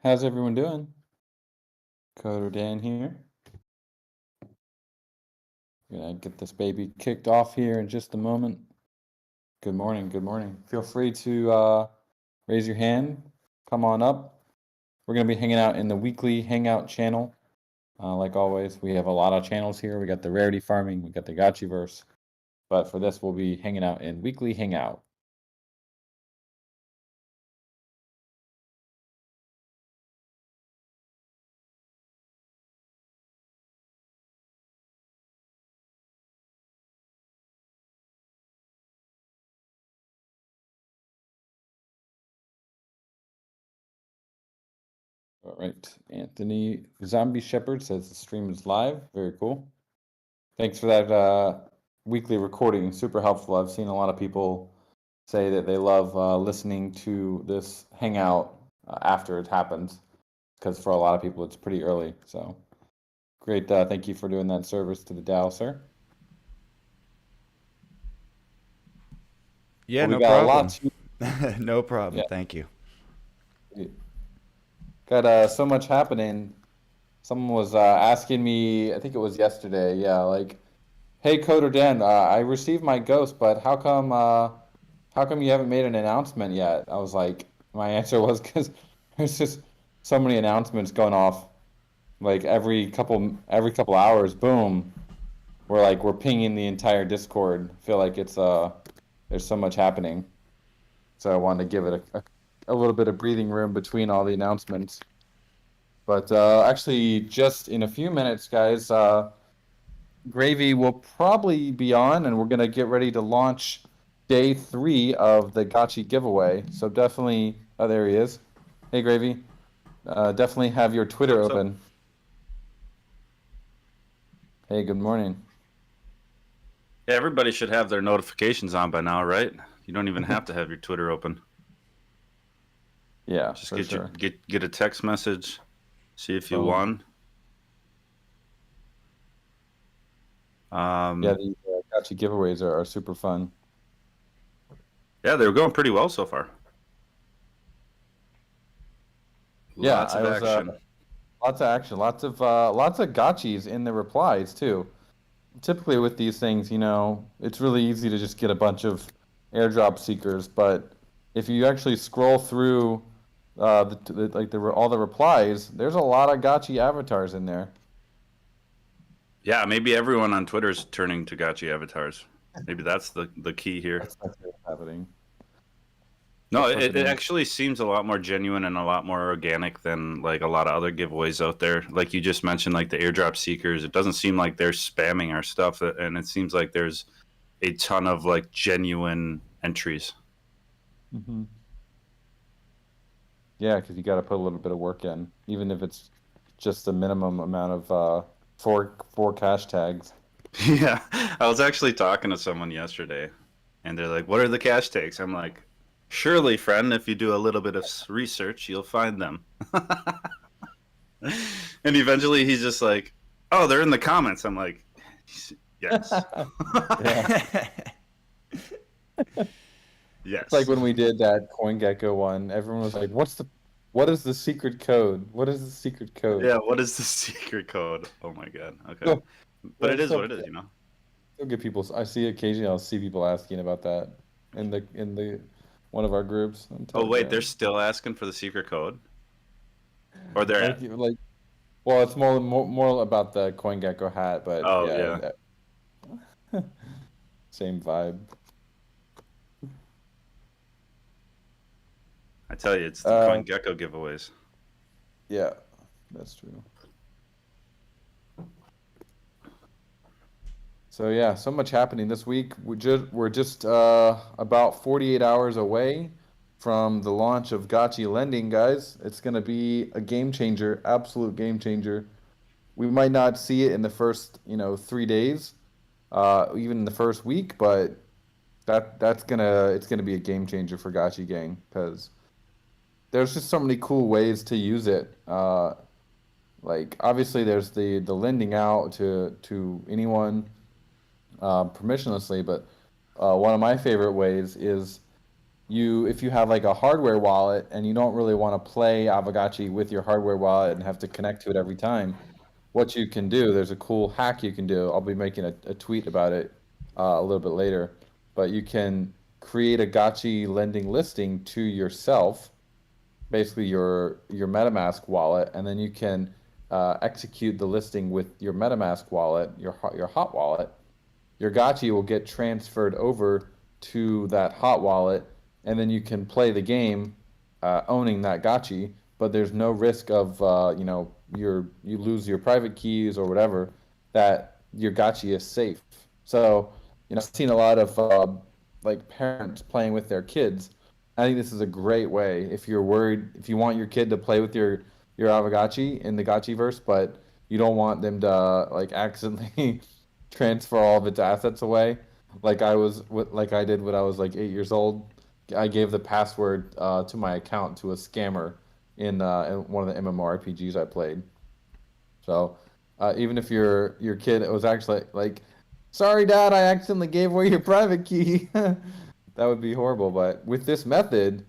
How's everyone doing? Coder Dan here. Gonna get this baby kicked off here in just a moment. Good morning, good morning. Feel free to raise your hand, come on up. We're gonna be hanging out in the weekly hangout channel. Like always, we have a lot of channels here. We got the rarity farming, we got the Gotchiverse. But for this, we'll be hanging out in weekly hangout. All right, Anthony Zombie Shepherd says the stream is live. Very cool. Thanks for that weekly recording. Super helpful. I've seen a lot of people say that they love listening to this hangout after it happens, because for a lot of people it's pretty early. So great. Thank you for doing that service to the DAO, sir. Yeah, Well, we no got a lot problem. to. No problem. Yeah, Thank you. got so much happening. Someone was asking me, I think it was yesterday, yeah, like, hey, Coder Dan, I received my ghost, but how come you haven't made an announcement yet? I was like, my answer was because there's just so many announcements going off, like every couple hours, boom, we're pinging the entire Discord. Feel like it's there's so much happening, so I wanted to give it a little bit of breathing room between all the announcements. But actually, just in a few minutes, guys, Gravy will probably be on, and we're gonna get ready to launch day 3 of the Gotchi giveaway. So definitely, oh, there he is. Hey, Gravy. Definitely have your Twitter What's up? open. Hey, good morning. Yeah, everybody should have their notifications on by now, right? You don't even have to have your Twitter open. Yeah, Just for sure. get a text message, see if you Boom. won. Yeah, these Gotchi giveaways are super fun. Yeah, they were going pretty well so far. Yeah, Lots I of was action. lots of action, lots of gotchis in the replies too. Typically with these things, it's really easy to just get a bunch of airdrop seekers, but if you actually scroll through all the replies, there's a lot of gotchi avatars in there. Yeah, maybe everyone on Twitter's turning to Gotchi avatars. Maybe that's the key here. That's what's happening. No, That's it happening. actually seems a lot more genuine and a lot more organic than like a lot of other giveaways out there. Like you just mentioned, like the airdrop seekers, it doesn't seem like they're spamming our stuff, and it seems like there's a ton of like genuine entries. Mm-hmm. Yeah, because you got to put a little bit of work in, even if it's just a minimum amount of four cash tags. Yeah, I was actually talking to someone yesterday, and they're like, "What are the cash takes?" I'm like, "Surely, friend, if you do a little bit of research, you'll find them." And eventually, he's just like, "Oh, they're in the comments." I'm like, "Yes, Yeah. It's like yes, when we did that CoinGecko one, everyone was like, what is the secret code? What is the secret code? yeah." What is the secret code? Oh my god. Okay, So, but yeah, it is so what it is, you know. still get people. I see occasionally I'll see people asking about that in the one of our groups on Oh wait, Telegram. they're still asking for the secret code, or they're Like at. like well, it's more about the CoinGecko hat, but Oh yeah, yeah, same vibe. I tell you, it's the Uh, CoinGecko giveaways. yeah, that's true. So yeah, so much happening this week. We're just about 48 hours away from the launch of Gotchi Lending, guys. It's gonna be a game changer, absolute game changer. We might not see it in the first, 3 days, even in the first week, but it's gonna be a game changer for Gotchi Gang because there's just so many cool ways to use it. Like obviously there's the lending out to anyone permissionlessly, but one of my favorite ways is if you have like a hardware wallet and you don't really want to play Aavegotchi with your hardware wallet and have to connect to it every time, what you can do, there's a cool hack you can do. I'll be making a tweet about it a little bit later, but you can create a Gotchi lending listing to yourself, basically your MetaMask wallet, and then you can execute the listing with your MetaMask wallet, your hot wallet. Your Gotchi will get transferred over to that hot wallet, and then you can play the game owning that Gotchi. But there's no risk of you lose your private keys or whatever. That your Gotchi is safe. So I've seen a lot of like parents playing with their kids. I think this is a great way if you're worried, if you want your kid to play with your Aavegotchi in the Gotchiverse, but you don't want them to like accidentally transfer all of its assets away, like I did when I was like 8 years old. I gave the password to my account to a scammer in one of the MMORPGs I played. So even if your kid was actually like, "Sorry, Dad, I accidentally gave away your private key," that would be horrible. But with this method,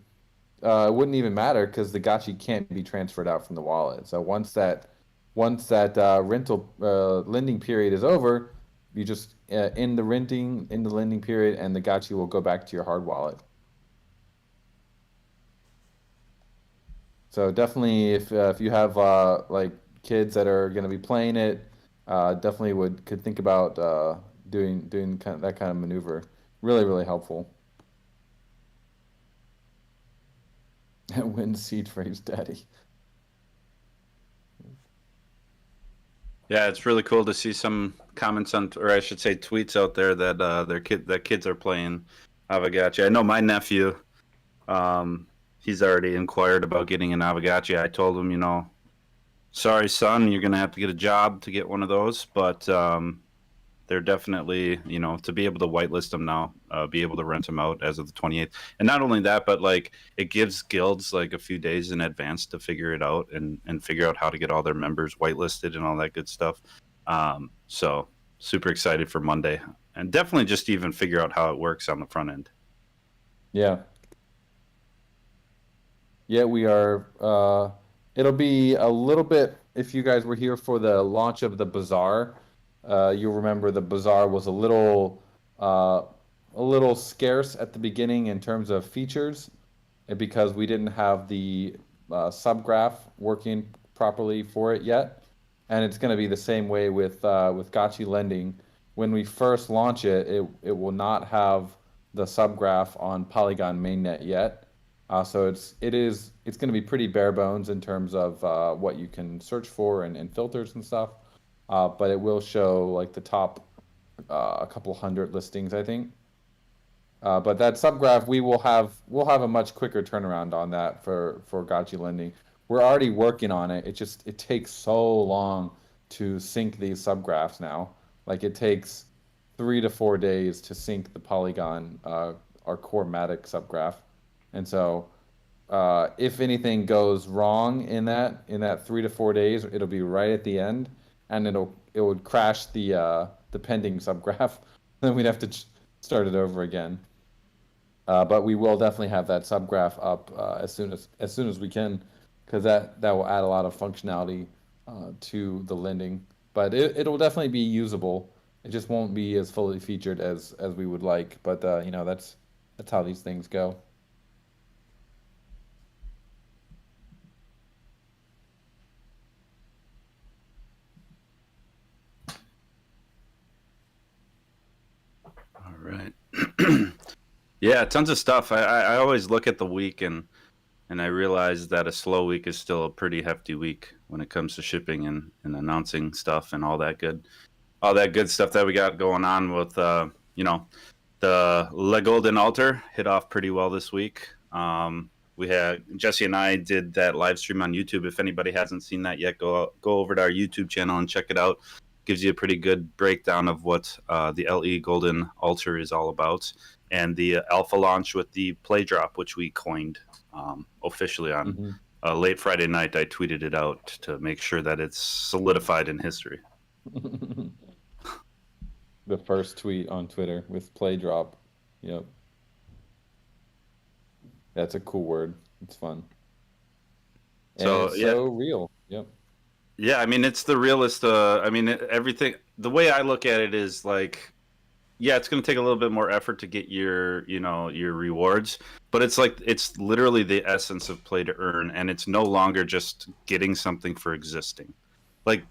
it wouldn't even matter because the Gotchi can't be transferred out from the wallet. So once that rental lending period is over, you just end the renting in the lending period, and the Gotchi will go back to your hard wallet. So definitely, if you have like kids that are going to be playing it, definitely could think about doing that kind of maneuver. Really, really helpful. Win seed phrase, daddy. Yeah, it's really cool to see some comments on, or I should say, tweets out there that that kids are playing Aavegotchi. I know my nephew, he's already inquired about getting an Aavegotchi. I told him, sorry, son, you're gonna have to get a job to get one of those, but they're definitely, to be able to whitelist them now, be able to rent them out as of the 28th. And not only that, but like it gives guilds like a few days in advance to figure it out and figure out how to get all their members whitelisted and all that good stuff. So super excited for Monday and definitely just to even figure out how it works on the front end. Yeah. Yeah, we are. It'll be a little bit. If you guys were here for the launch of the bazaar, you'll remember the bazaar was uh, a little scarce at the beginning in terms of features, because we didn't have the subgraph working properly for it yet. And it's going to be the same way with Gotchi lending. When we first launch it, it will not have the subgraph on Polygon mainnet yet. So it's going to be pretty bare bones in terms of what you can search for and filters and stuff. But it will show like the top a couple hundred listings, I think. But that subgraph, we'll have a much quicker turnaround on that for Gotchi lending. We're already working on it. It takes so long to sync these subgraphs now. Like it takes 3 to 4 days to sync the Polygon, our core Matic subgraph. And so if anything goes wrong in that 3 to 4 days, it'll be right at the end, and it would crash the pending subgraph. Then we'd have to start it over again. But we will definitely have that subgraph up as soon as we can, because that will add a lot of functionality to the lending. But it'll definitely be usable. It just won't be as fully featured as we would like. But that's how these things go. All right. Yeah, tons of stuff. I always look at the week and I realize that a slow week is still a pretty hefty week when it comes to shipping and announcing stuff and all that good stuff that we got going on with the Le Golden Altar hit off pretty well this week. We had Jesse and I did that live stream on YouTube. If anybody hasn't seen that yet, go over to our YouTube channel and check it out. Gives you a pretty good breakdown of what the LE Golden Altar is all about, and the alpha launch with the play drop, which we coined officially on Hmm. late Friday night. I tweeted it out to make sure that it's solidified in history. The first tweet on Twitter with play drop. Yep. That's a cool word. It's fun. And So it's yeah, so real. Yep. yeah. I mean, it's the realest. I mean, everything. The way I look at it is like, yeah, it's going to take a little bit more effort to get your, your rewards, but it's like it's literally the essence of play to earn, and it's no longer just getting something for existing. Like,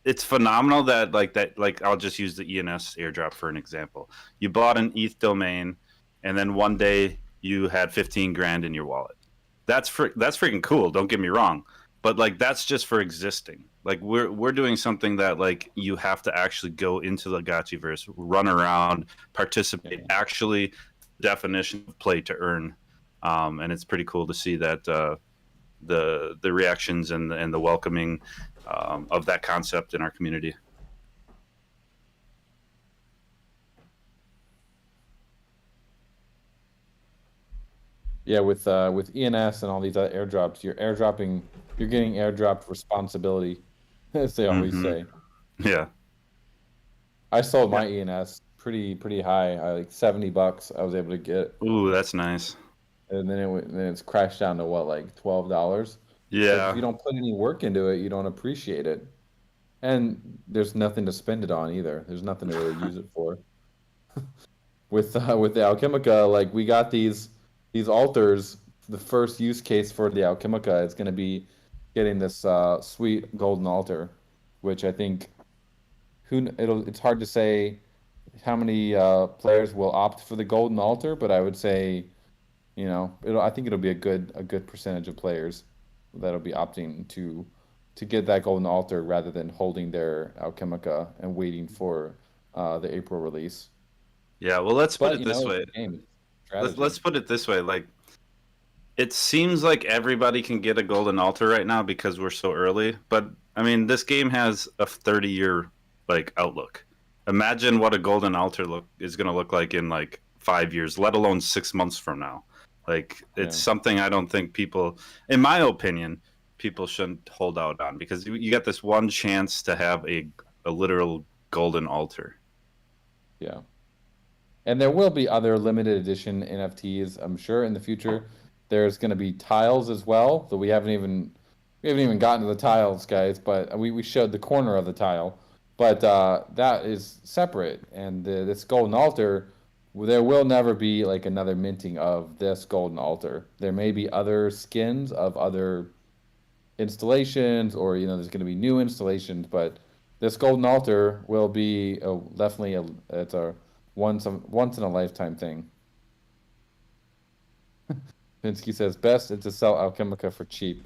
it's phenomenal that like I'll just use the ENS airdrop for an example. You bought an ETH domain, and then one day you had 15 grand in your wallet. That's freaking cool. Don't get me wrong, but like that's just for existing. Like we're doing something that like you have to actually go into the Gotchiverse, run around, participate. Yeah. Actually, definition of play to earn, and it's pretty cool to see that the reactions and the welcoming of that concept in our community. Yeah, with ENS and all these other airdrops, you're getting airdropped responsibility, as they always Hmm. say. Yeah, I sold yeah. my ENS pretty high, like $70 I was able to get, Ooh, that's nice. and then it's crashed down to what, like $12. But if Yeah, you don't put any work into it, you don't appreciate it. And there's nothing to spend it on either. There's nothing to really use it for. With the Alchemica, like we got these altars. The first use case for the Alchemica is going to be getting this sweet golden altar, which I think it's hard to say how many players will opt for the golden altar, but I would say, I think it'll be a good percentage of players that'll be opting to get that golden altar rather than holding their Alchemica and waiting for the April release. yeah. Well, let's put But it this it's way. a game, it's Let's strategy. put it this way. Like, it seems like everybody can get a golden altar right now because we're so early. But I mean, this game has a 30-year like outlook. Imagine what a golden altar look is going to look like in like 5 years, let alone 6 months from now. Like, it's Yeah. something I don't think people, in my opinion, people shouldn't hold out on because you got this one chance to have a literal golden altar. Yeah. And there will be other limited edition NFTs, I'm sure, in the future. There's going to be tiles as well, though we haven't even gotten to the tiles, guys. But we showed the corner of the tile, but that is separate. And this golden altar, there will never be like another minting of this golden altar. There may be other skins of other installations, or there's going to be new installations, but this golden altar will be definitely it's a once in a lifetime thing. Pinsky says best is to sell Alchemica for cheap.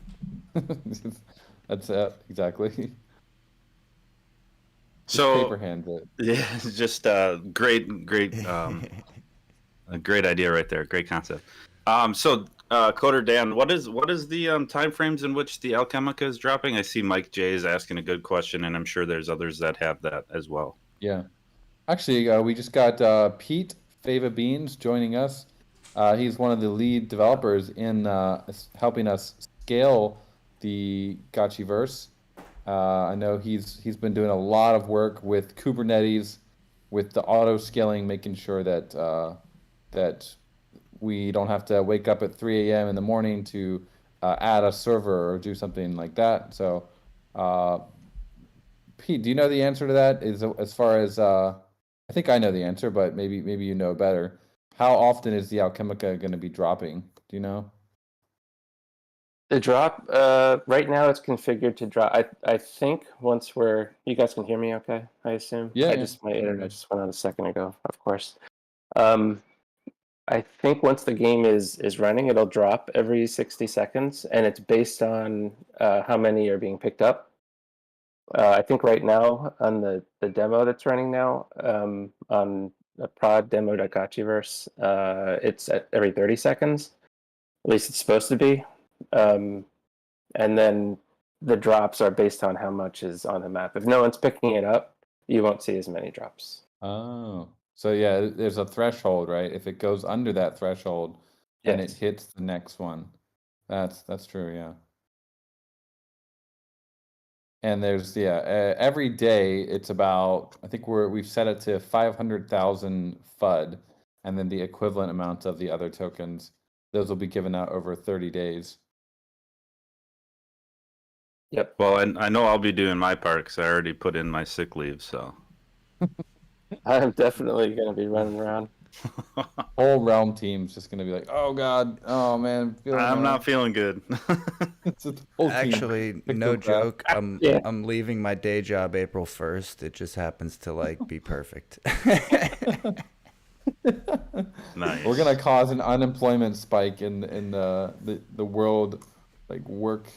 That's it exactly. Just So paper hand it. yeah, it's just great a great idea right there. Great concept. So Coder Dan, what is the time frames in which the Alchemica is dropping? I see Mike J is asking a good question, and I'm sure there's others that have that as well. Yeah. Actually, we just got Pete Fava Beans joining us. He's one of the lead developers in helping us scale the Gotchiverse. I know he's been doing a lot of work with Kubernetes, with the auto scaling, making sure that we don't have to wake up at 3 a.m. in the morning to add a server or do something like that. So, uh, Pete, do you know the answer to that? Is as far as I think I know the answer, but maybe you know better. How often is the Alchemica going to be dropping? Do you know? The drop, right now it's configured to drop. I think once you guys can hear me okay, I assume. Yeah, yeah. My internet just went out a second ago, of course. Um, I think once the game is running, it'll drop every 60 seconds, and it's based on how many are being picked up. I think right now on the demo that's running now, on the prod demo.gotchiverse, it's at every 30 seconds. At least it's supposed to be. Um, and then the drops are based on how much is on the map. If no one's picking it up, you won't see as many drops. Oh, so yeah, there's a threshold, right? If it goes under that threshold, then it Yes. hits the next one. That's true, yeah. And there's every day it's about I think we've set it to 500,000 FUD, and then the equivalent amount of the other tokens. those will be given out over 30 days. Yep. Well, I know I'll be doing my part because I already put in my sick leave. So I'm definitely gonna be running around. Whole realm team's just gonna be like, oh god, oh man, I'm not feeling good. It's a whole team. Actually, Pick no your craft. joke. Yeah. I'm leaving my day job April 1st. It just happens to like be perfect. Nice. We're gonna cause an unemployment spike in the world, like work.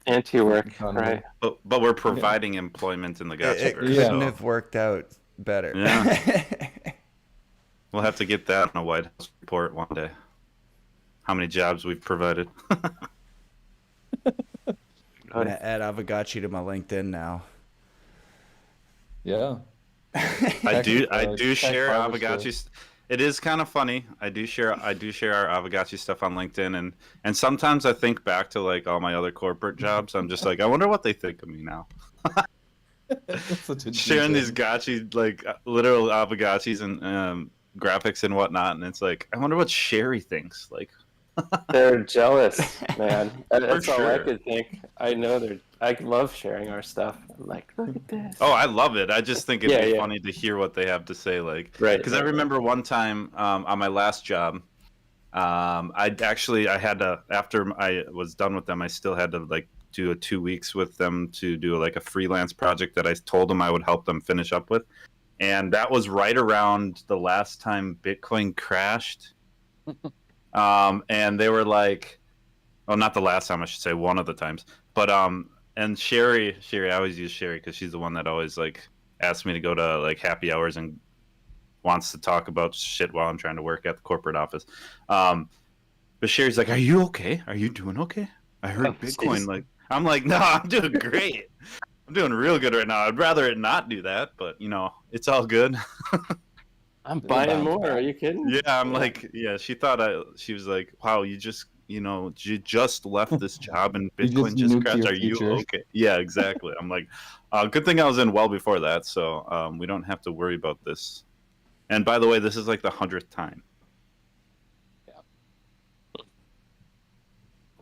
Anti-work, economy. right? But we're providing employment in the It Gotchiverse. Yeah. couldn't So have worked out better. Yeah. we'll have to get that in a White House report one day. How many jobs we've provided? I'm gonna add Aavegotchi to my LinkedIn now. Yeah. I do tech share barber Aavegotchi's. It is kind of funny. I do share our Aavegotchi stuff on LinkedIn, and sometimes I think back to like all my other corporate jobs. I'm just like, I wonder what they think of me now. Such a Sharing these detail. Gotchi, like literal Aavegotchis and graphics and whatnot, and it's like, I wonder what Sherry thinks. Like, They're jealous, man. That's all I sure. could think. I know they're. I love sharing our stuff. I'm like, look at this. oh, I love it. I just think it'd Yeah, be yeah. funny to hear what they have to say. Like, Right. because I remember one time on my last job, I had to, after I was done with them, I still had to like do 2 weeks with them to do like a freelance project that I told them I would help them finish up with, and that was right around the last time Bitcoin crashed. And they were like, well, not the last time, I should say, one of the times, but and Sherry, I always use Sherry because she's the one that always like asks me to go to like happy hours and wants to talk about shit while I'm trying to work at the corporate office. But Sherry's like, "Are you okay? Are you doing okay? I heard Oh, Bitcoin." jeez. Like, I'm like, "No, I'm doing great. I'm doing real good right now. I'd rather it not do that, but you know, it's all good." I'm It'll buying bounce more. back. Are you kidding? Yeah, I'm like, yeah. She was like, "Wow, you just, you just left this job and You Bitcoin just just nuked crashed. your Are you future." okay?" Yeah, exactly. I'm like, good thing I was in well before that, so we don't have to worry about this. And by the way, this is like the 100th time.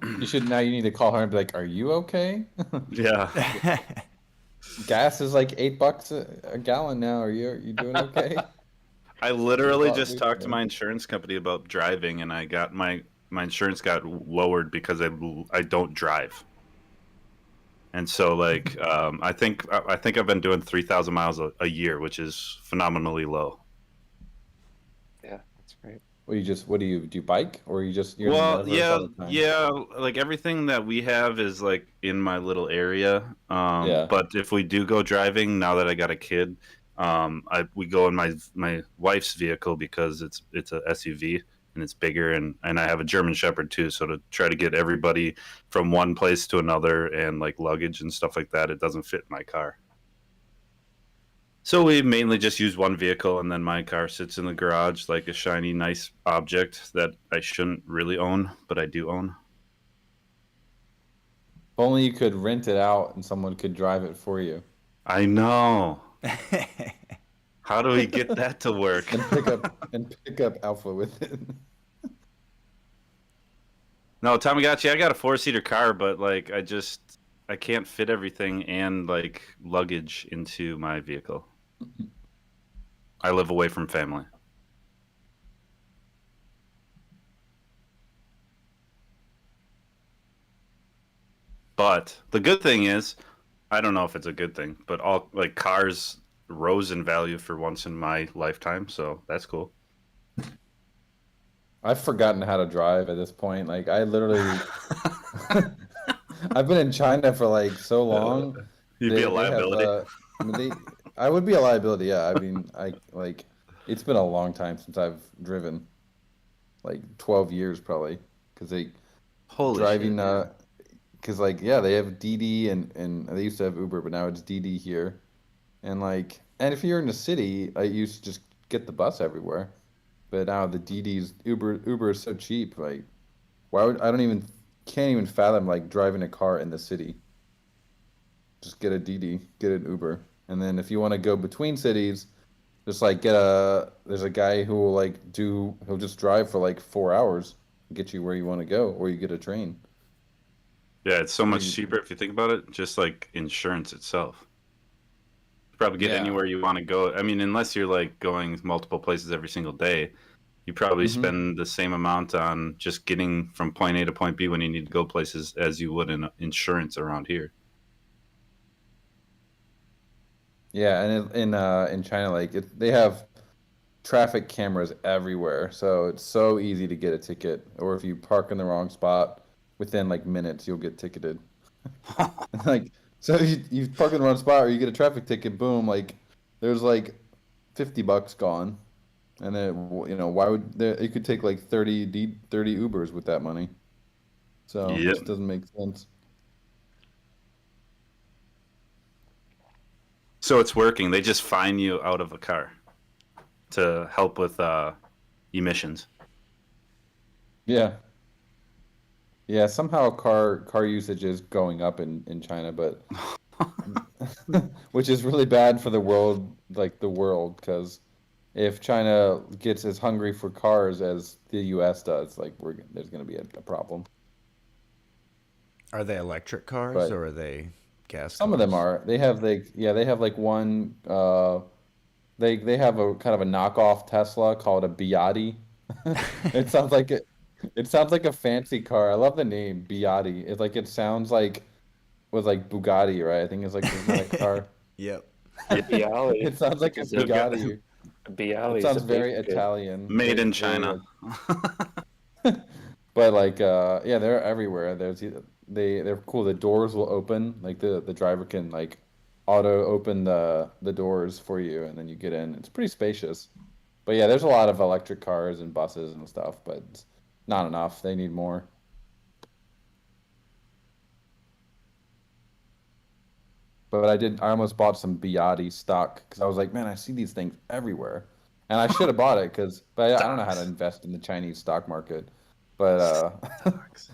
You need to call her and be like, "Are you okay? Yeah. Gas is like $8 a gallon now. Are you doing okay?" I literally Thought just we- talked to my insurance company about driving, and I got my insurance got lowered because I don't drive. And so, like, I think I've been doing 3,000 miles a year, which is phenomenally low. Yeah, that's great. What do you bike, or you're Well, nervous all the time? yeah, like everything that we have is like in my little area. Yeah. But if we do go driving, now that I got a kid, we go in my wife's vehicle because it's a SUV and it's bigger, and I have a German Shepherd too, so to try to get everybody from one place to another and like luggage and stuff like that, it doesn't fit in my car. So we mainly just use one vehicle, and then my car sits in the garage like a shiny, nice object that I shouldn't really own, but I do own. If only you could rent it out and someone could drive it for you I know. How do we get that to work? and pick up Alpha with it. No, Tamagotchi, I got a 4-seater car, but like I can't fit everything and like luggage into my vehicle. I live away from family. But the good thing is, I don't know if it's a good thing, but all like cars rose in value for once in my lifetime, so that's cool. I've forgotten how to drive at this point. Like I literally, I've been in China for like so long. You'd be a liability. I mean, I would be a liability. Yeah. I mean, it's been a long time since I've driven, like 12 years probably, because Holy driving. shit. Because like yeah, they have DD and they used to have Uber, but now it's DD here, and if you're in the city, I used to just get the bus everywhere, but now the DD's Uber is so cheap. Like, why would can't even fathom like driving a car in the city. Just get a DD, get an Uber, and then if you want to go between cities, just like there's a guy who will he'll just drive for like 4 hours get you where you want to go, or you get a train. Yeah, it's so Or much you, cheaper if you think about it. Just like insurance itself, you probably get yeah. anywhere you want to go. I mean, unless you're like going multiple places every single day, you probably Hmm. spend the same amount on just getting from point A to point B when you need to go places as you would in insurance around here. Yeah, and in China, like they have traffic cameras everywhere, so it's so easy to get a ticket. Or if you park in the wrong spot, within like minutes you'll get ticketed. Like, so you park in the wrong spot or you get a traffic ticket, boom, like there's like $50 gone. And then why would there it could take like 30 Ubers with that money. So it Yep. just doesn't make sense. So it's working. They just fine you out of a car to help with emissions. Yeah. Yeah, somehow car usage is going up in China, but which is really bad for the world, like the world, because if China gets as hungry for cars as the US does, like there's going to be a problem. Are they electric cars But or are they gas some of them cars? are. They have they have like one they have a kind of a knockoff Tesla called a Biati. It sounds like it sounds like a fancy car. I love the name Biati. It sounds like was like Bugatti, right? I think it's like isn't that a car? Yep. A Bialy, It sounds like which a is Bugatti. a It Bialy is a sounds baked very good. Italian, Made in very China. but like yeah, they're everywhere. They're cool. The doors will open, like the driver can like auto open the doors for you and then you get in. It's pretty spacious. But yeah, there's a lot of electric cars and buses and stuff, but it's not enough. They need more. But I almost bought some Biotti stock because I was like, man, I see these things everywhere. And I should have bought it but I don't know how to Stocks. invest in the Chinese stock market. But Stocks.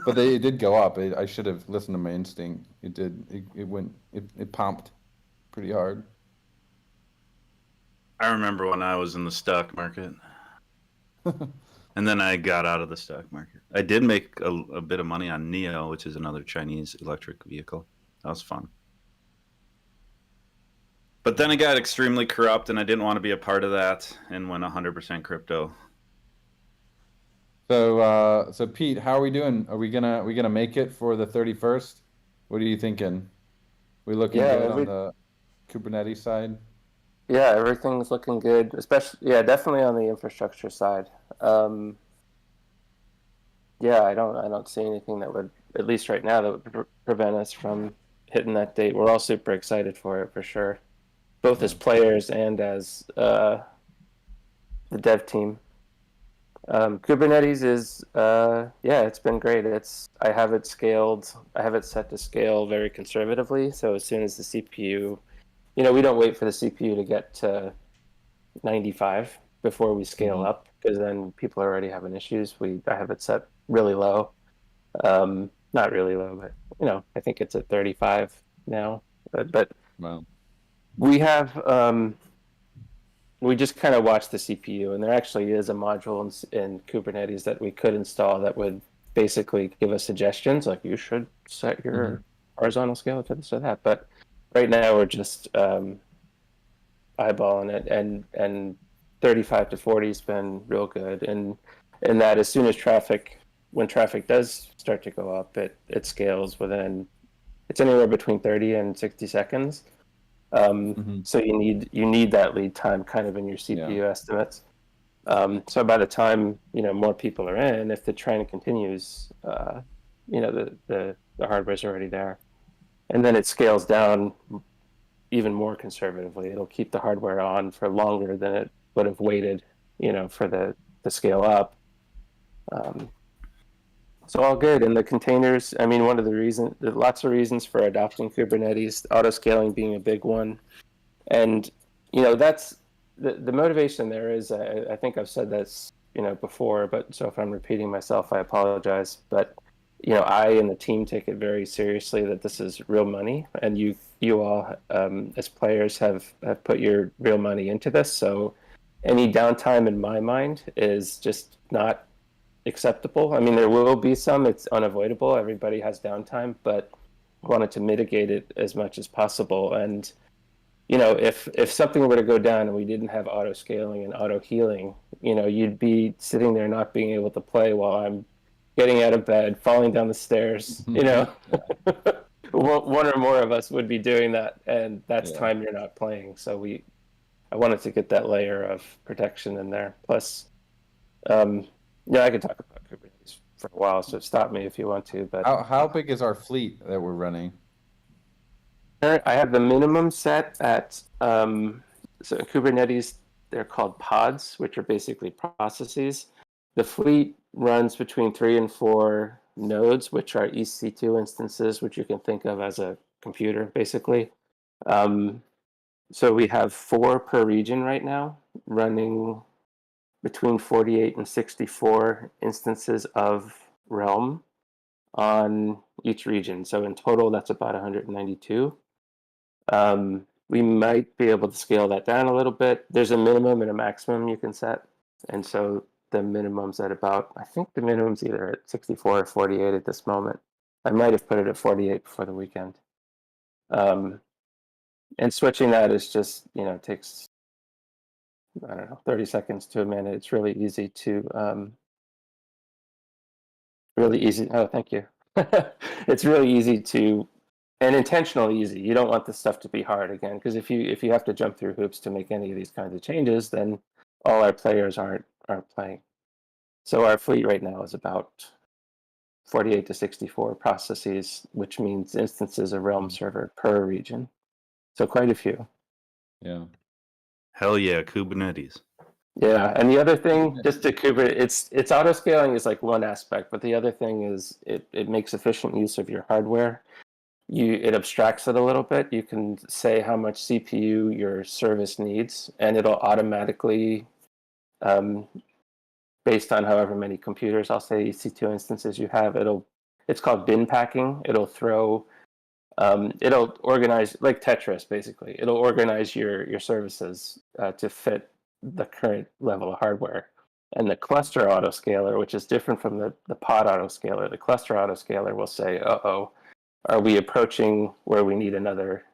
but it did go up. I should have listened to my instinct. It did. It went. It pumped pretty hard. I remember when I was in the stock market, and then I got out of the stock market. I did make a bit of money on Neo, which is another Chinese electric vehicle. That was fun. But then it got extremely corrupt, and I didn't want to be a part of that, and went 100% crypto. So Pete, how are we doing? We gonna make it for the 31st? What are you thinking? We looking Yeah, good on the Kubernetes side? yeah, everything's looking good. Especially, yeah, definitely on the infrastructure side. Um, yeah, I don't see anything that would, at least right now, that would prevent us from hitting that date. We're all super excited for it for sure, both Yeah. as players and as the dev team. Kubernetes is, yeah, it's been great. I have it scaled. I have it set to scale very conservatively. So as soon as the CPU, we don't wait for the CPU to get to 95 before we scale Hmm. up because then people are already having issues. I have it set really low. Not really low, but I think it's at 35 now. But Wow. we have we just kind of watch the CPU, and there actually is a module in Kubernetes that we could install that would basically give us suggestions, like you should set Hmm. your horizontal scale to this or that. But right now we're just eyeballing it, and 35 to 40 has been real good, and that as soon as when traffic does start to go up, it scales within it's anywhere between 30 and 60 seconds. Hmm. So you need that lead time kind of in your Yeah. CPU estimates. So by the time more people are in, if the trend continues, the hardware's already there, and then it scales down even more conservatively. It'll keep the hardware on for longer than it would have waited, for the scale up. Um, so all good. And the containers, I mean, one of the reasons, there's lots of reasons for adopting Kubernetes, auto scaling being a big one. And, that's the motivation there is, I think I've said this, before, but so if I'm repeating myself, I apologize. But, I and the team take it very seriously that this is real money. And you all, as players, have put your real money into this. So any downtime in my mind is just not acceptable. I mean, there will be some, it's unavoidable. Everybody has downtime, but wanted to mitigate it as much as possible. And, you know, if something were to go down and we didn't have auto scaling and auto healing, you know, you'd be sitting there not being able to play while I'm getting out of bed, falling down the stairs, you know. One or more of us would be doing that, and that's time you're not playing. So I wanted to get that layer of protection in there. Plus, yeah, I could talk about Kubernetes for a while, so stop me if you want to. But How big is our fleet that we're running? I have the minimum set at so in Kubernetes, they're called pods, which are basically processes. The fleet runs between 3 and 4 nodes, which are EC2 instances, which you can think of as a computer, basically. So we have 4 per region right now, running between 48 and 64 instances of Realm on each region. So in total, that's about 192. We might be able to scale that down a little bit. There's a minimum and a maximum you can set. And so the minimum's at about, I think the minimum's either at 64 or 48 at this moment. I might have put it at 48 before the weekend. And switching that is just, you know, takes, I don't know, 30 seconds to a minute. It's really easy to, really easy. Oh, thank you. It's really easy to, and intentionally easy. You don't want this stuff to be hard again, because if you have to jump through hoops to make any of these kinds of changes, then all our players aren't playing. So our fleet right now is about 48 to 64 processes, which means instances of Realm server per region. So quite a few. Yeah. Hell yeah, Kubernetes. Yeah, and the other thing, just to Kubernetes, it's auto scaling is like one aspect, but the other thing is it makes efficient use of your hardware. It abstracts it a little bit. You can say how much CPU your service needs, and it'll automatically, based on however many computers, I'll say EC2 instances you have, it's called bin packing. It'll organize, like Tetris, basically. It'll organize your services to fit the current level of hardware. And the cluster autoscaler, which is different from the pod autoscaler, the cluster autoscaler will say, uh-oh, are we approaching where we need another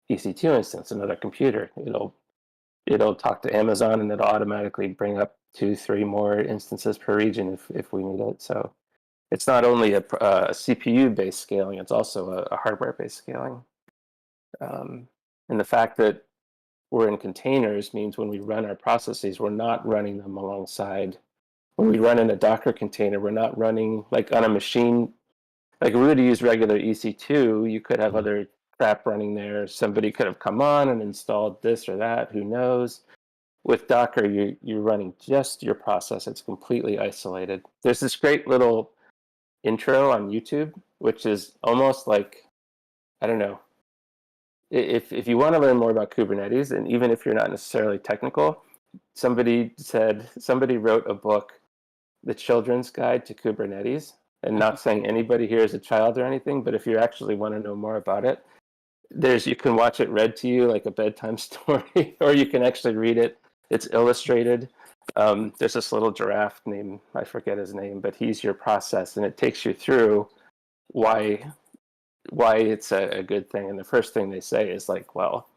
EC2 instance, another computer? It'll talk to Amazon, and it'll automatically bring up 2-3 more instances per region if we need it. So it's not only a CPU-based scaling, it's also a hardware-based scaling. And the fact that we're in containers means when we run our processes, we're not running them alongside. When we run in a Docker container, we're not running like on a machine. Like if we were to use regular EC2, you could have other crap running there. Somebody could have come on and installed this or that, who knows. With Docker, you're running just your process. It's completely isolated. There's this great little intro on YouTube, which is almost like, I don't know, if you want to learn more about Kubernetes, and even if you're not necessarily technical, somebody wrote a book, The Children's Guide to Kubernetes, and not saying anybody here is a child or anything, but if you actually want to know more about it, you can watch it read to you like a bedtime story, or you can actually read it. It's illustrated. There's this little giraffe named, I forget his name, but he's your process, and it takes you through why it's a good thing. And the first thing they say is like, well,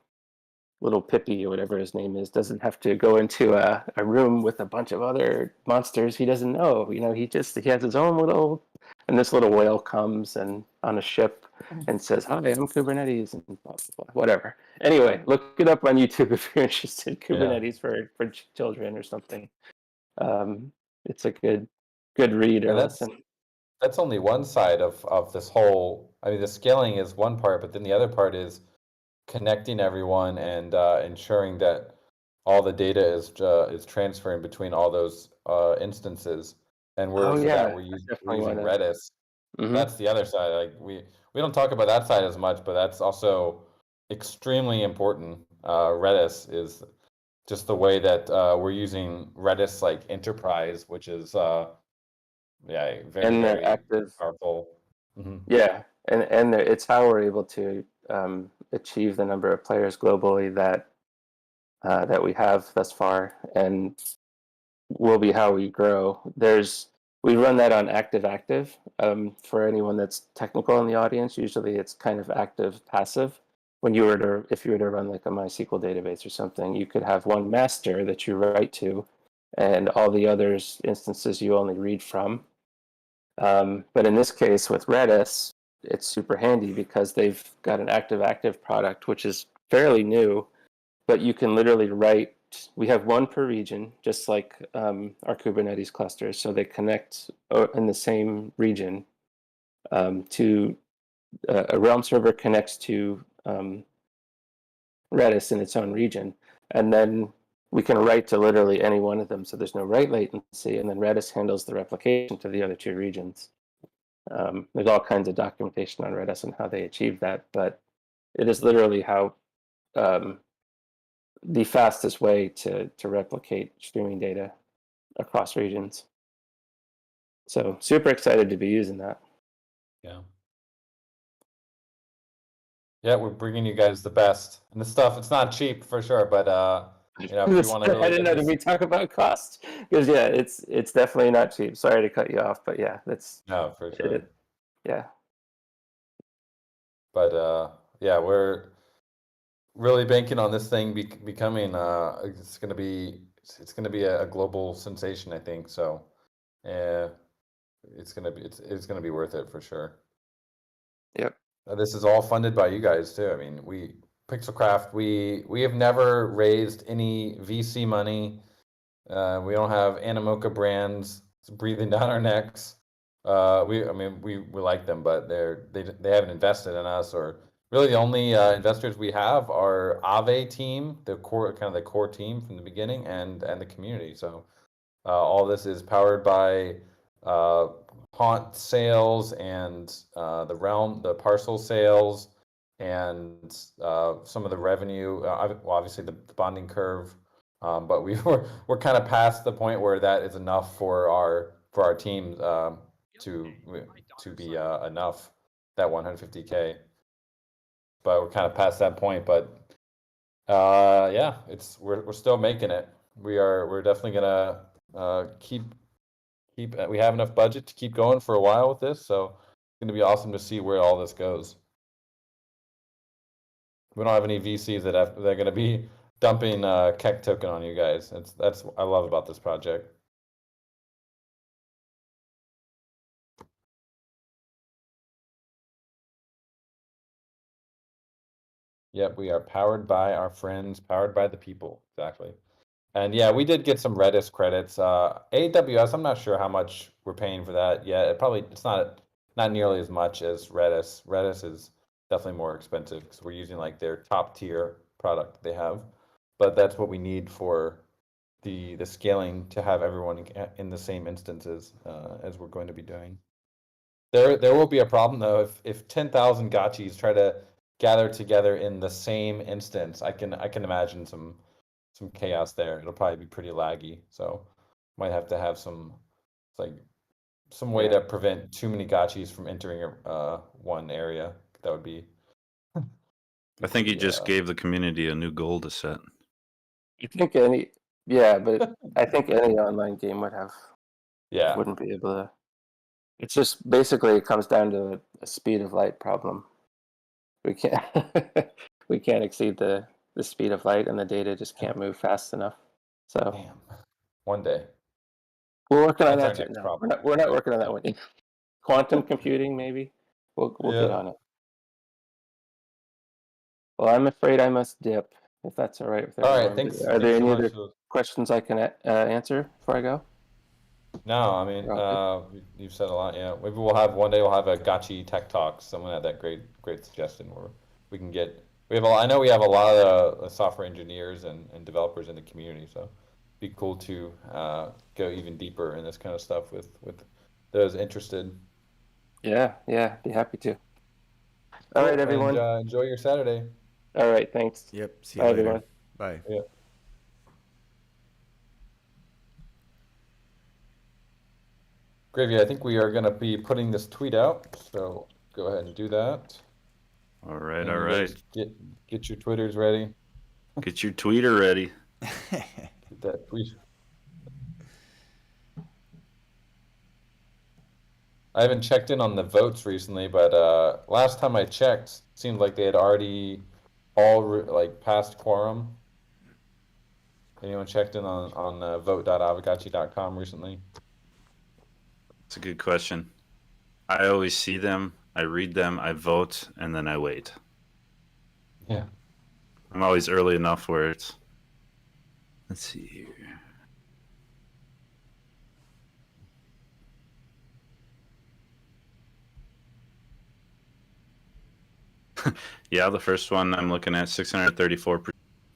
little Pippi or whatever his name is doesn't have to go into a room with a bunch of other monsters he doesn't know. You know, he has his own little, and this little whale comes and on a ship and says, "Hi, I'm Kubernetes," and blah, blah, blah, whatever. Anyway, look it up on YouTube if you're interested. Kubernetes for children or something. It's a good read or listen. That's only one side of this whole. I mean, the scaling is one part, but then the other part is connecting everyone and ensuring that all the data is transferring between all those instances. And we're using Redis. Mm-hmm. That's the other side. Like we don't talk about that side as much, but that's also extremely important. Redis is just the way that we're using Redis like enterprise, which is very active, powerful. Mm-hmm. Yeah, and it's how we're able to achieve the number of players globally that we have thus far, and will be how we grow. There's We run that on active. For anyone that's technical in the audience, usually it's kind of active passive. If you were to run like a MySQL database or something, you could have one master that you write to, and all the others instances you only read from. But in this case with Redis, it's super handy because they've got an active product, which is fairly new, but you can literally write. We have one per region, just like our Kubernetes clusters. So they connect in the same region to a Realm server connects to Redis in its own region. And then we can write to literally any one of them. So there's no write latency. And then Redis handles the replication to the other two regions. There's all kinds of documentation on Redis and how they achieve that. But it is literally how the fastest way to replicate streaming data across regions. So super excited to be using that. Yeah. Yeah, we're bringing you guys the best. And this stuff, it's not cheap for sure, but if you want to really I didn't know, did we talk about cost? Because yeah, it's definitely not cheap. Sorry to cut you off, but yeah, that's No, for sure. Yeah. But yeah, we're really banking on this thing becoming it's gonna be a global sensation, I think. So it's gonna be worth it for sure. Yep. This is all funded by you guys too. I mean, Pixelcraft, we have never raised any VC money. We don't have Animoca brands breathing down our necks. We like them, but they haven't invested in us, or really the only investors we have are Aave team, the core team from the beginning, and the community. So all this is powered by Haunt sales and the parcel sales, and some of the revenue. Obviously the bonding curve, but we're kind of past the point where that is enough for our team to be enough, that 150K. But we're kind of past that point. But yeah, we're still making it. We're definitely gonna keep. We have enough budget to keep going for a while with this, so it's going to be awesome to see where all this goes. We don't have any VCs they're going to be dumping Keck token on you guys. That's what I love about this project. Yep, we are powered by our friends, powered by the people. Exactly. And yeah, we did get some Redis credits. AWS, I'm not sure how much we're paying for that yet. It's not nearly as much as Redis. Redis is definitely more expensive because we're using like their top tier product they have. But that's what we need for the scaling to have everyone in the same instances as we're going to be doing. There will be a problem though if 10,000 Gotchis try to gather together in the same instance. I can imagine some chaos there. It'll probably be pretty laggy, so might have to have some way to prevent too many gotchis from entering one area. That would be. I think you just gave the community a new goal to set. But I think any online game would have. Yeah. Wouldn't be able to. It's just basically it comes down to a speed of light problem. We can't exceed the speed of light, and the data just can't move fast enough. So damn. One day. We're working on that. No, we're not working on that one. Quantum computing, maybe. We'll get on it. Well, I'm afraid I must dip, if that's all right with everyone. All right, thanks. Are there any other questions I can answer before I go? No, I mean, you've said a lot. Yeah, maybe one day we'll have a Gotchi Tech Talk. Someone had that great suggestion where we can get. I know we have a lot of software engineers and developers in the community, so it'd be cool to go even deeper in this kind of stuff with those interested. Yeah, be happy to. All right, everyone. And, enjoy your Saturday. All right, thanks. Yep. See you later. Everyone. Bye. Yeah. Gravy, I think we are going to be putting this tweet out, so go ahead and do that. All right. Get your Twitters ready. Get your tweeter ready. Get that tweet. I haven't checked in on the votes recently, but last time I checked, seemed like they had already like passed quorum. Anyone checked in on vote.aavegotchi.com recently? It's a good question. I always see them, I read them, I vote, and then I wait. Yeah. I'm always early enough where it's. Let's see here. Yeah, the first one I'm looking at 634.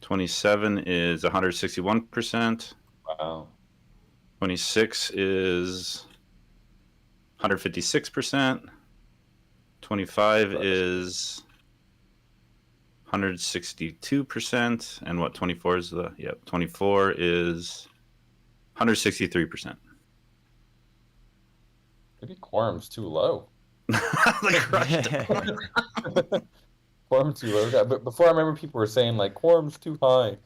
27 is 161%. Wow. 26 is 156%. 25 is 162%. And what 24 is 24 is 163%. Maybe quorum's too low. They crushed it. Quorum too low. But before I remember people were saying like quorum's too high.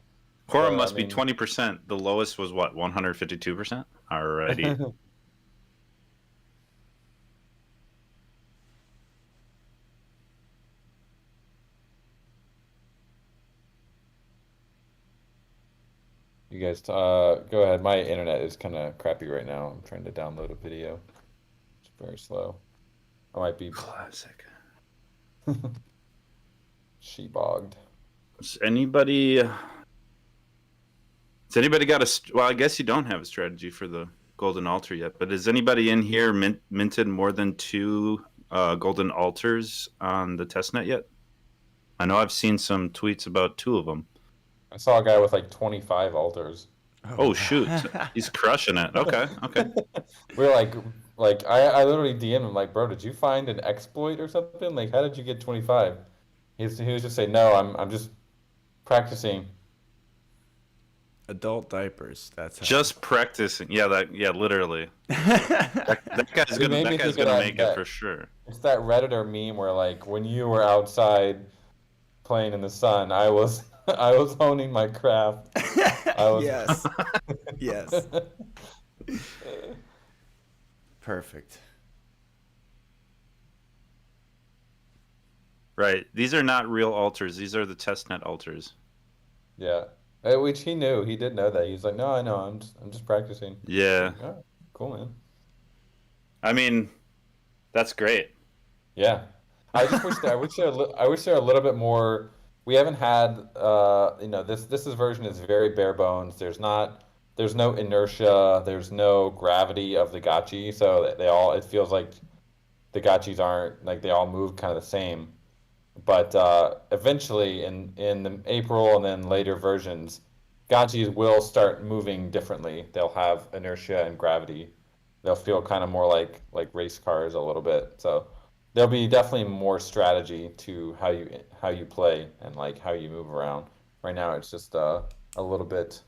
Quorum So, must I be mean- 20%. The lowest was what, 152%? Alrighty. You guys, go ahead. My internet is kind of crappy right now. I'm trying to download a video. It's very slow. I might be Classic. she-bogged. Has anybody got well, I guess you don't have a strategy for the golden altar yet, but has anybody in here minted more than 2 golden altars on the testnet yet? I know I've seen some tweets about 2 of them. I saw a guy with like 25 altars. Oh shoot, he's crushing it. Okay. We're like I literally DM'd him like, bro, did you find an exploit or something? Like, how did you get 25? He was just saying, no, I'm just practicing. Adult diapers. That's how. Just practicing. Yeah, literally. That guy's It made gonna me think of make it that. for sure. It's that Redditor meme where like when you were outside playing in the sun, I was honing my craft. I was Yes. Yes. Perfect. Right. These are not real altars. These are the testnet altars. Yeah. Which he knew. He did know that. He's like, no, I know. I'm just practicing. Yeah. Like, oh, cool, man. I mean, that's great. Yeah. I just wish that I wish there a little bit more. We haven't had this version is very bare bones. There's no inertia, there's no gravity of the gotchi, so it feels like the gotchis aren't like they all move kind of the same. But eventually in the April and then later versions, gotchis will start moving differently. They'll have inertia and gravity. They'll feel kind of more like race cars a little bit. So there'll be definitely more strategy to how you play and like how you move around. Right now it's just a little bit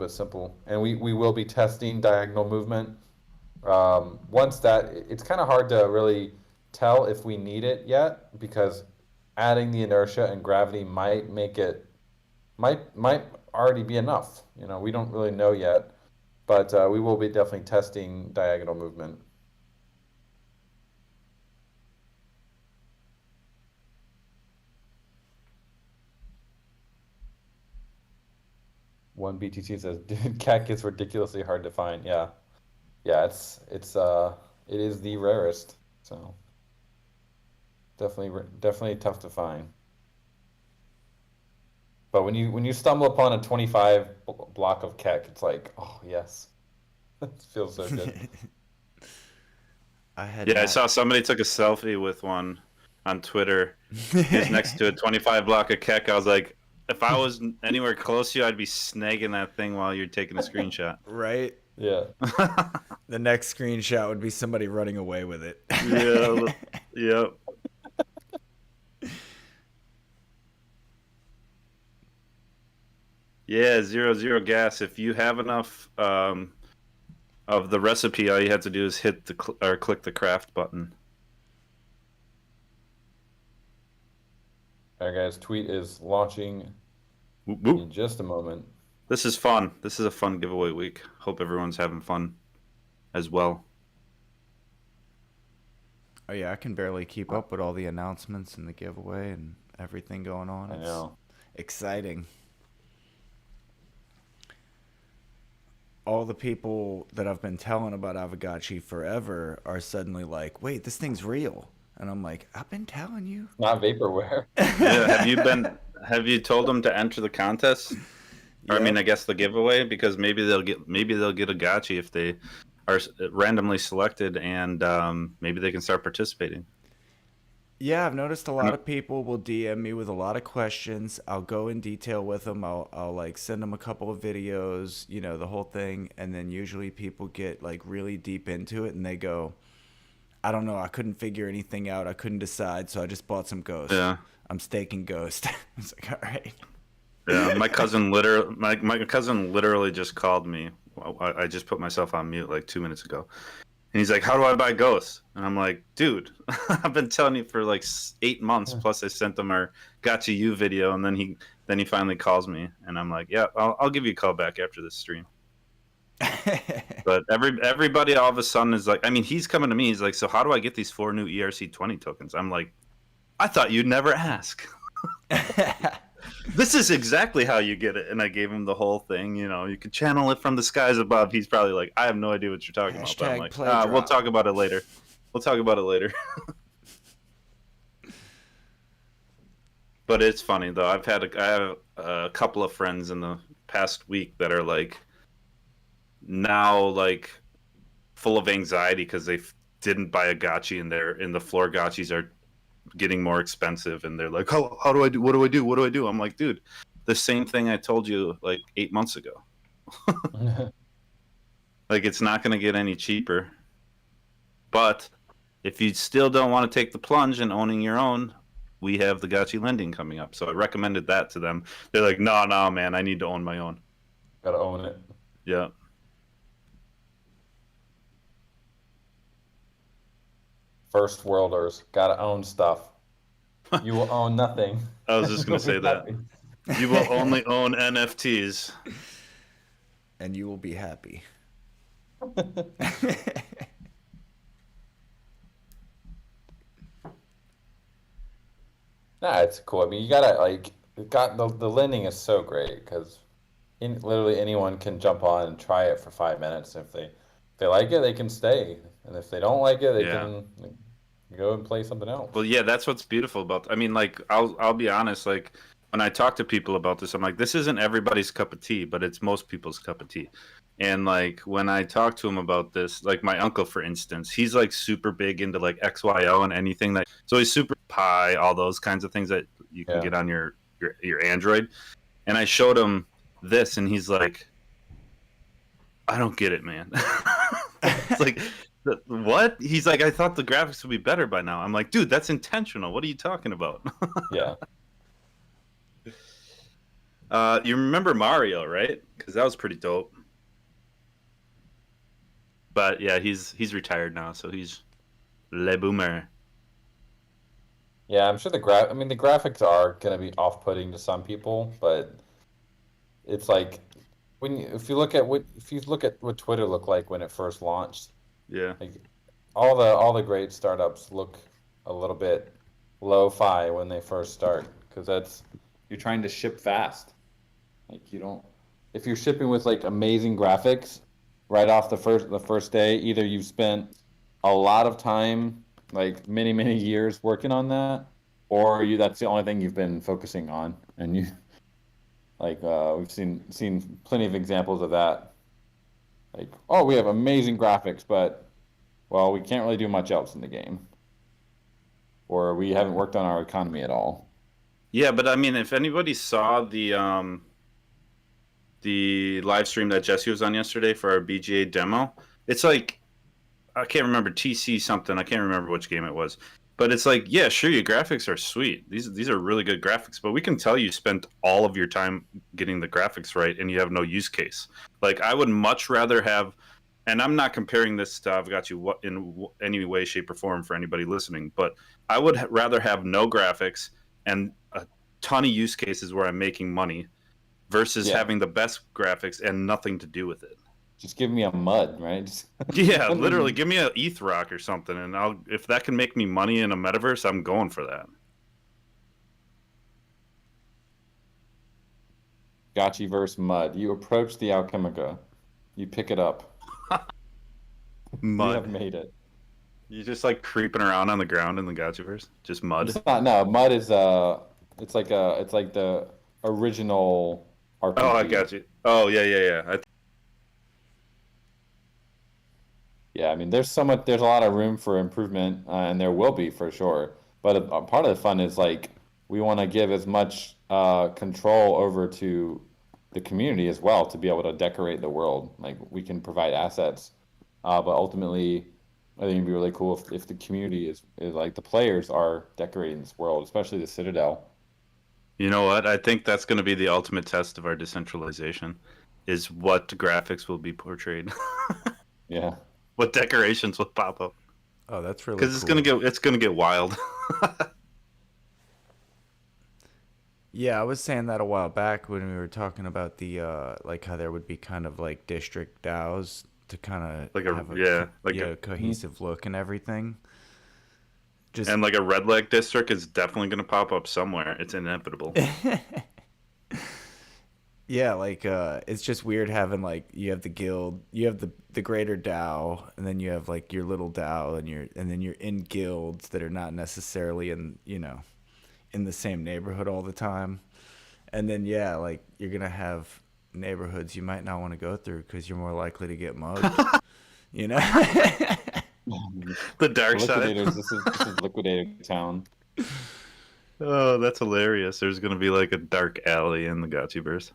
simple. And we will be testing diagonal movement. Once that, it's kind of hard to really tell if we need it yet because adding the inertia and gravity might already be enough. We don't really know yet, but we will be definitely testing diagonal movement. One BTC says, "Dude, cat gets ridiculously hard to find." Yeah, it is the rarest, so definitely tough to find. But when you stumble upon a 25 block of keck, it's like, oh yes, it feels so good. I saw somebody took a selfie with one on Twitter. He's next to a 25 block of keck. I was like, if I was anywhere close to you, I'd be snagging that thing while you're taking a screenshot. Right? Yeah. The next screenshot would be somebody running away with it. Yeah. Yep. Yeah, 0 gas. If you have enough of the recipe, all you have to do is hit or click the craft button. All right, guys. Tweet is launching Whoop, whoop. in just a moment. This is fun. This is a fun giveaway week. Hope everyone's having fun as well. Oh yeah, I can barely keep up with all the announcements and the giveaway and everything going on. I It's know. exciting. All the people that I've been telling about Aavegotchi forever are suddenly like, "Wait, this thing's real," and I'm like, "I've been telling you." Not vaporware. Yeah, have you told them to enter the contest? Or I mean, Yep. I guess the giveaway, because maybe they'll get a gotchi if they are randomly selected, and maybe they can start participating. Yeah, I've noticed a lot of people will DM me with a lot of questions. I'll go in detail with them. I'll like send them a couple of videos, you know, the whole thing, and then usually people get like really deep into it and they go, "I don't know, I couldn't figure anything out. I couldn't decide, so I just bought some Ghost. Yeah. I'm staking Ghost." It's like, "All right." Yeah, my cousin literally just called me. I just put myself on mute like 2 minutes ago, and he's like, "How do I buy Ghost?" And I'm like, "Dude, I've been telling you for like 8 months. Plus, I sent him our Gotcha You video, and then he finally calls me, and I'm like, "Yeah, I'll give you a call back after this stream." But everybody all of a sudden is like, I mean, he's coming to me. He's like, "So how do I get these 4 new ERC20 tokens?" I'm like, "I thought you'd never ask." This is exactly how you get it. And I gave him the whole thing. You know, you could channel it from the skies above. He's probably like, I have no idea what you're talking about. But I'm like, we'll talk about it later. We'll talk about it later. But it's funny though. I have a couple of friends in the past week that are like now like full of anxiety because they didn't buy a gotchi, and the floor gotchis are getting more expensive, and they're like, how do I do? What do I do? What do I do? I'm like, dude, the same thing I told you like 8 months ago. Like, it's not going to get any cheaper. But if you still don't want to take the plunge in owning your own, we have the gotchi lending coming up. So I recommended that to them. They're like, no, man, I need to own my own. Gotta own it. Yeah. First worlders gotta own stuff. You will own nothing. I was just going to say that. You will only own NFTs. And you will be happy. Nah, it's cool. I mean, you gotta like, the lending is so great because literally anyone can jump on and try it for 5 minutes. If they like it, they can stay, and if they don't like it, they can like, go and play something else. Well, yeah, that's what's beautiful about. I mean, like, I'll be honest. Like, when I talk to people about this, I'm like, this isn't everybody's cup of tea, but it's most people's cup of tea. And like, when I talk to him about this, like my uncle, for instance, he's like super big into like XYO and anything that. So he's super Pi, all those kinds of things that you can get on your Android. And I showed him this, and he's like, I don't get it, man. It's like, what? He's like, I thought the graphics would be better by now. I'm like, dude, that's intentional. What are you talking about? Yeah. You remember Mario, right? Because that was pretty dope. But yeah, he's retired now, so he's le boomer. Yeah, I'm sure the graphics are gonna be off-putting to some people, but it's like if you look at what Twitter looked like when it first launched, Yeah. like all the great startups look a little bit lo-fi when they first start because you're trying to ship fast. Like, you don't, if you're shipping with like amazing graphics right off the first day, either you've spent a lot of time, like many years working on that, or that's the only thing you've been focusing on, and you like we've seen plenty of examples of that. Like, oh, we have amazing graphics, but well, we can't really do much else in the game, or we haven't worked on our economy at all. Yeah, but I mean, if anybody saw the live stream that Jesse was on yesterday for our BGA demo, it's like, I can't remember, TC something. I can't remember which game it was. But it's like, yeah, sure, your graphics are sweet. These are really good graphics, but we can tell you spent all of your time getting the graphics right and you have no use case. Like, I would much rather have, and I'm not comparing this to Aavegotchi in any way, shape, or form for anybody listening, but I would rather have no graphics and a ton of use cases where I'm making money versus having the best graphics and nothing to do with it. Just give me a mud, right? Yeah, literally, give me a ETH rock or something, and if that can make me money in a metaverse, I'm going for that. Gotchiverse mud. You approach the Alchemica. You pick it up. You have Mud. made it. You just like creeping around on the ground in the Gotchiverse? Just mud? It's not. No, mud is It's like the original Oh, I RPG. got you. Oh, yeah, yeah, yeah. Yeah, I mean, there's a lot of room for improvement, and there will be for sure. But a part of the fun is like we want to give as much control over to the community as well to be able to decorate the world. Like we can provide assets, but ultimately, I think it'd be really cool if the community is like the players are decorating this world, especially the Citadel. You know what? I think that's going to be the ultimate test of our decentralization, is what graphics will be portrayed, Yeah. what decorations will pop up, Oh, that's really because it's gonna get wild. Yeah, I was saying that a while back when we were talking about the like how there would be kind of like district DAOs to kind Like of a have a yeah, like yeah a cohesive look and everything. Just and like a red leg district is definitely going to pop up somewhere. It's inevitable. yeah, like it's just weird having like you have the guild, you have the greater DAO, and then you have like your little DAO, and then you're in guilds that are not necessarily in in the same neighborhood all the time. And then yeah, like you're gonna have neighborhoods you might not want to go through because you're more likely to get mugged. You know? The dark side. Liquidators. This is Liquidator Town. Oh, that's hilarious. There's going to be like a dark alley in the Gotchiverse.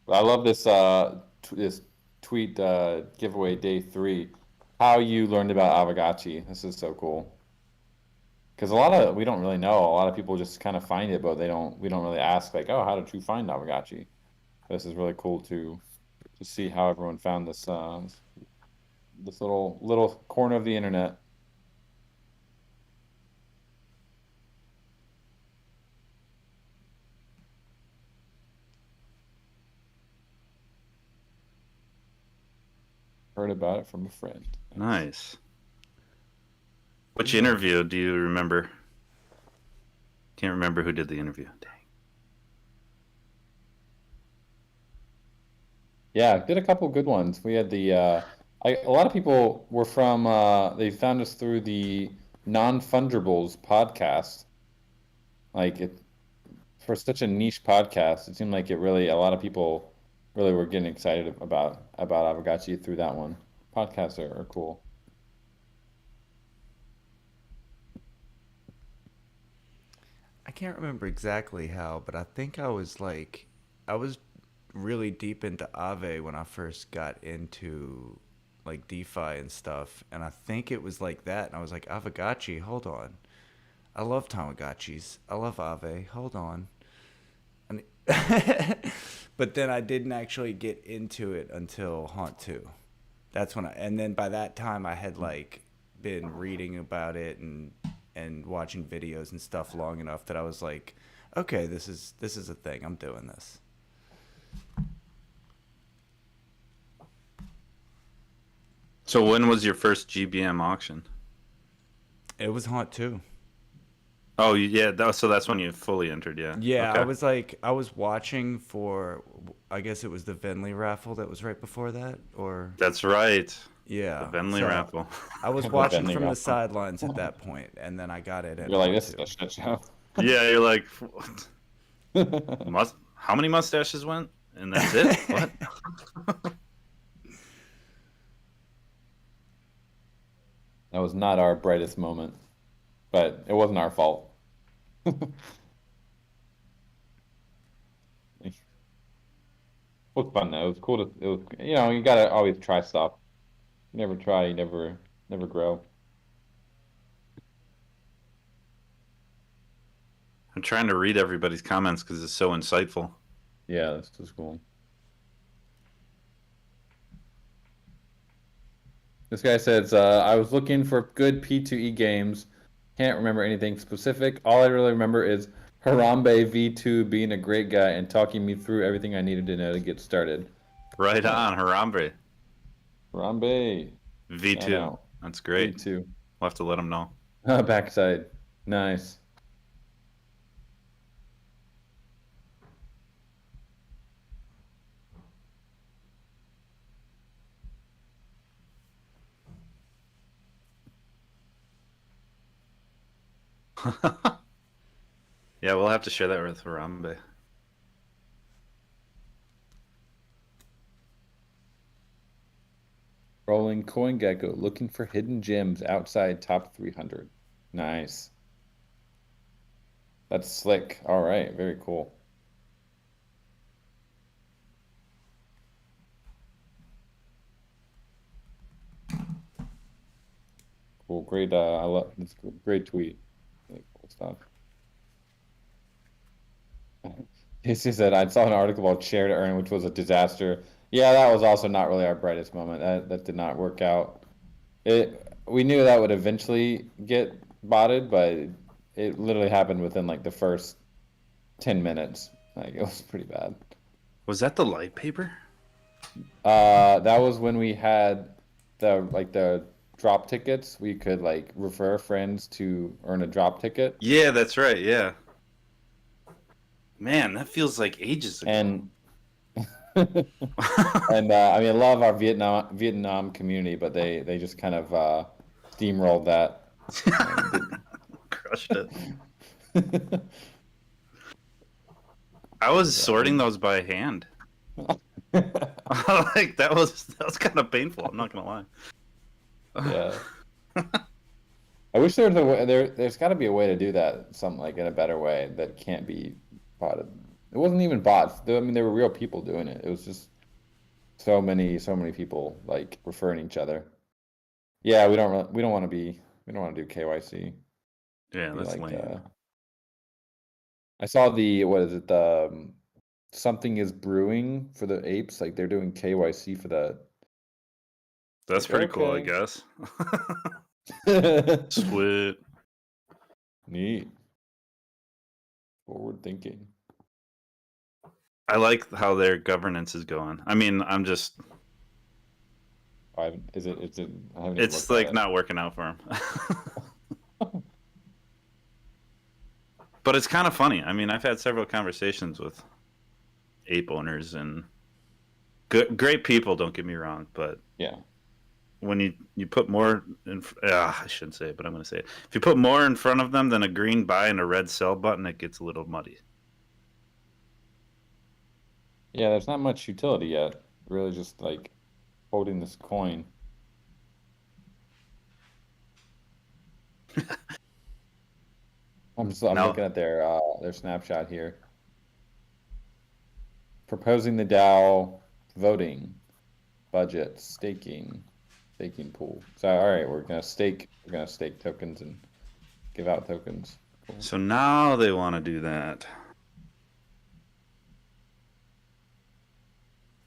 I love this this tweet giveaway day 3. How you learned about Aavegotchi. This is so cool. Because we don't really know. A lot of people just kind of find it, but we don't really ask like, oh, how did you find Aavegotchi? This is really cool to see how everyone found this little corner of the internet. Heard about it from a friend. Nice. Which interview do you remember? Can't remember who did the interview. Dang. Yeah, did a couple good ones. We had a lot of people were from they found us through the Non-Fungibles podcast. Like it for such a niche podcast, it seemed like a lot of people really were getting excited about Aavegotchi through that one. Podcasts are cool. I can't remember exactly how, but I think I was really deep into Aave when I first got into like DeFi and stuff, and I think it was like that, and I was like, Aavegotchi, hold on. I love Tamagotchis. I love Aave. Hold on. And but then I didn't actually get into it until Haunt 2. That's when and then by that time I had like been reading about it and watching videos and stuff long enough that I was like, okay, this is a thing. I'm doing this. So when was your first GBM auction? It was Haunt 2. Oh, yeah. So that's when you fully entered, yeah. Yeah, Okay. I was watching for, I guess it was the Venley raffle that was right before that, or That's right. yeah. The Venley So raffle. I was The watching Venley from the raffle. sidelines at that point, and then I got it at You're like, Haunt this is 2. a shit show. Yeah, you're like, what? How many mustaches went? And that's it? What? That was not our brightest moment, but it wasn't our fault. It was fun though. It was cool it was, you gotta always try stuff. You never try, you never grow. I'm trying to read everybody's comments because it's so insightful. Yeah, this is cool. This guy says, I was looking for good P2E games. Can't remember anything specific. All I really remember is Harambe V2 being a great guy and talking me through everything I needed to know to get started. Right on, Harambe. Harambe. Shout V2. out. That's great. V2. We'll have to let him know. Backside. Nice. Yeah, we'll have to share that with Harambe. Rolling CoinGecko looking for hidden gems outside top 300. Nice. That's slick. All right, very cool. Cool, great. I love this. Great tweet. Really cool stuff. Casey said, I saw an article about Share to Earn, which was a disaster. Yeah, that was also not really our brightest moment. That did not work out. We knew that would eventually get botted, but it literally happened within like the first 10 minutes. Like it was pretty bad. Was that the light paper? That was when we had the drop tickets. We could like refer friends to earn a drop ticket. Yeah, that's right. Yeah. Man, that feels like ages ago. And and I mean, I love our Vietnam community, but they just kind of steamrolled that. Crushed it. I was sorting those by hand. Like that was kind of painful. I'm not gonna lie. Yeah. I wish there was a way, there's got to be a way to do that, something like in a better way that can't be botted. It wasn't even bots. I mean, there were real people doing it. It was just so many people like referring each other. Yeah, we don't want to do KYC. Yeah, We that's like lame. I saw what is it, the something is brewing for the apes, like they're doing KYC for the That's like, pretty cool, I okay. guess. Sweet. Neat. Forward thinking. I like how their governance is going. I mean, I'm just. Is it? I haven't even It's looked at like it. not working out for him. But it's kind of funny. I mean, I've had several conversations with ape owners and great people. Don't get me wrong, but Yeah. when you put more in, I shouldn't say it, but I'm going to say it. If you put more in front of them than a green buy and a red sell button, it gets a little muddy. Yeah, there's not much utility yet. Really just like holding this coin. I'm Now- looking at their snapshot here. Proposing the DAO, voting, budget, staking pool. So all right, we're gonna stake tokens and give out tokens. Cool. So now they want to do that.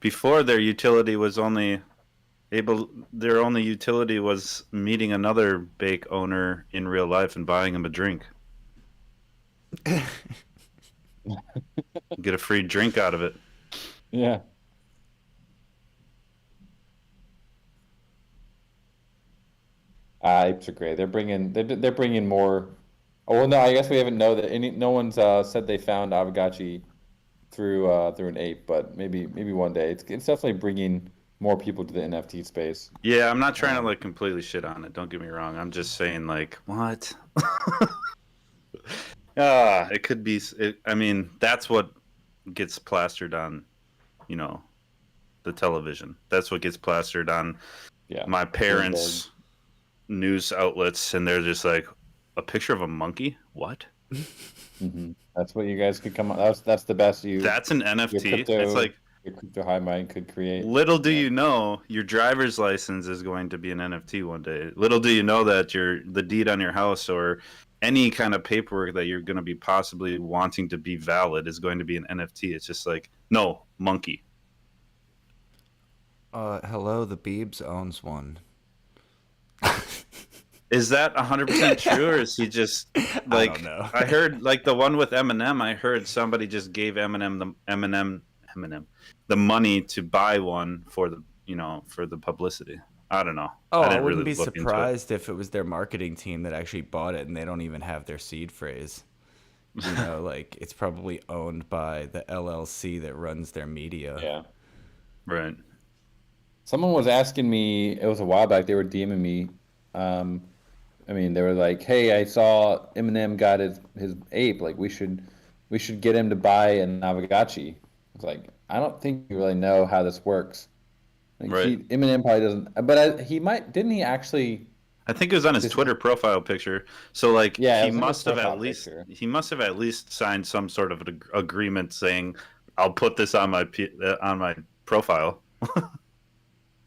Before their utility was their only utility was meeting another bake owner in real life and buying him a drink. Get a free drink out of it. Yeah. Apes are great. They're bringing more. Oh well, no, I guess we haven't know that no one's said they found Aavegotchi through an ape, but maybe one day. It's definitely bringing more people to the NFT space. Yeah, I'm not trying to like completely shit on it. Don't get me wrong. I'm just saying like what? It could be. I mean, that's what gets plastered on, the television. That's what gets plastered on my parents' news outlets, and they're just like, a picture of a monkey? What? Mm-hmm. That's what you guys could come up. That's the best you. That's an NFT. It's like your crypto high mind could create. Little do you know, your driver's license is going to be an NFT one day. Little do you know that the deed on your house or any kind of paperwork that you're going to be possibly wanting to be valid is going to be an NFT. It's just like, no, monkey. Hello, the Beebs owns one. Is that 100% true, or is he just I like don't know. I heard like the one with Eminem? I heard somebody just gave Eminem the money to buy one for the for the publicity. I don't know. Oh, I I didn't wouldn't really be look into it. surprised if it was their marketing team that actually bought it and they don't even have their seed phrase. You know, like it's probably owned by the LLC that runs their media. Yeah. Right. Someone was asking me, it was a while back, they were DMing me. Um, I mean, they were like, "Hey, I saw Eminem got his ape. Like, we should get him to buy an Aavegotchi." I was like, "I don't think you really know how this works." Like, Right. Eminem probably doesn't, but he might. Didn't he actually? I think it was on his Just, Twitter profile picture. So like yeah, it was in his profile picture. he must have at least signed some sort of an agreement saying, "I'll put this on on my profile."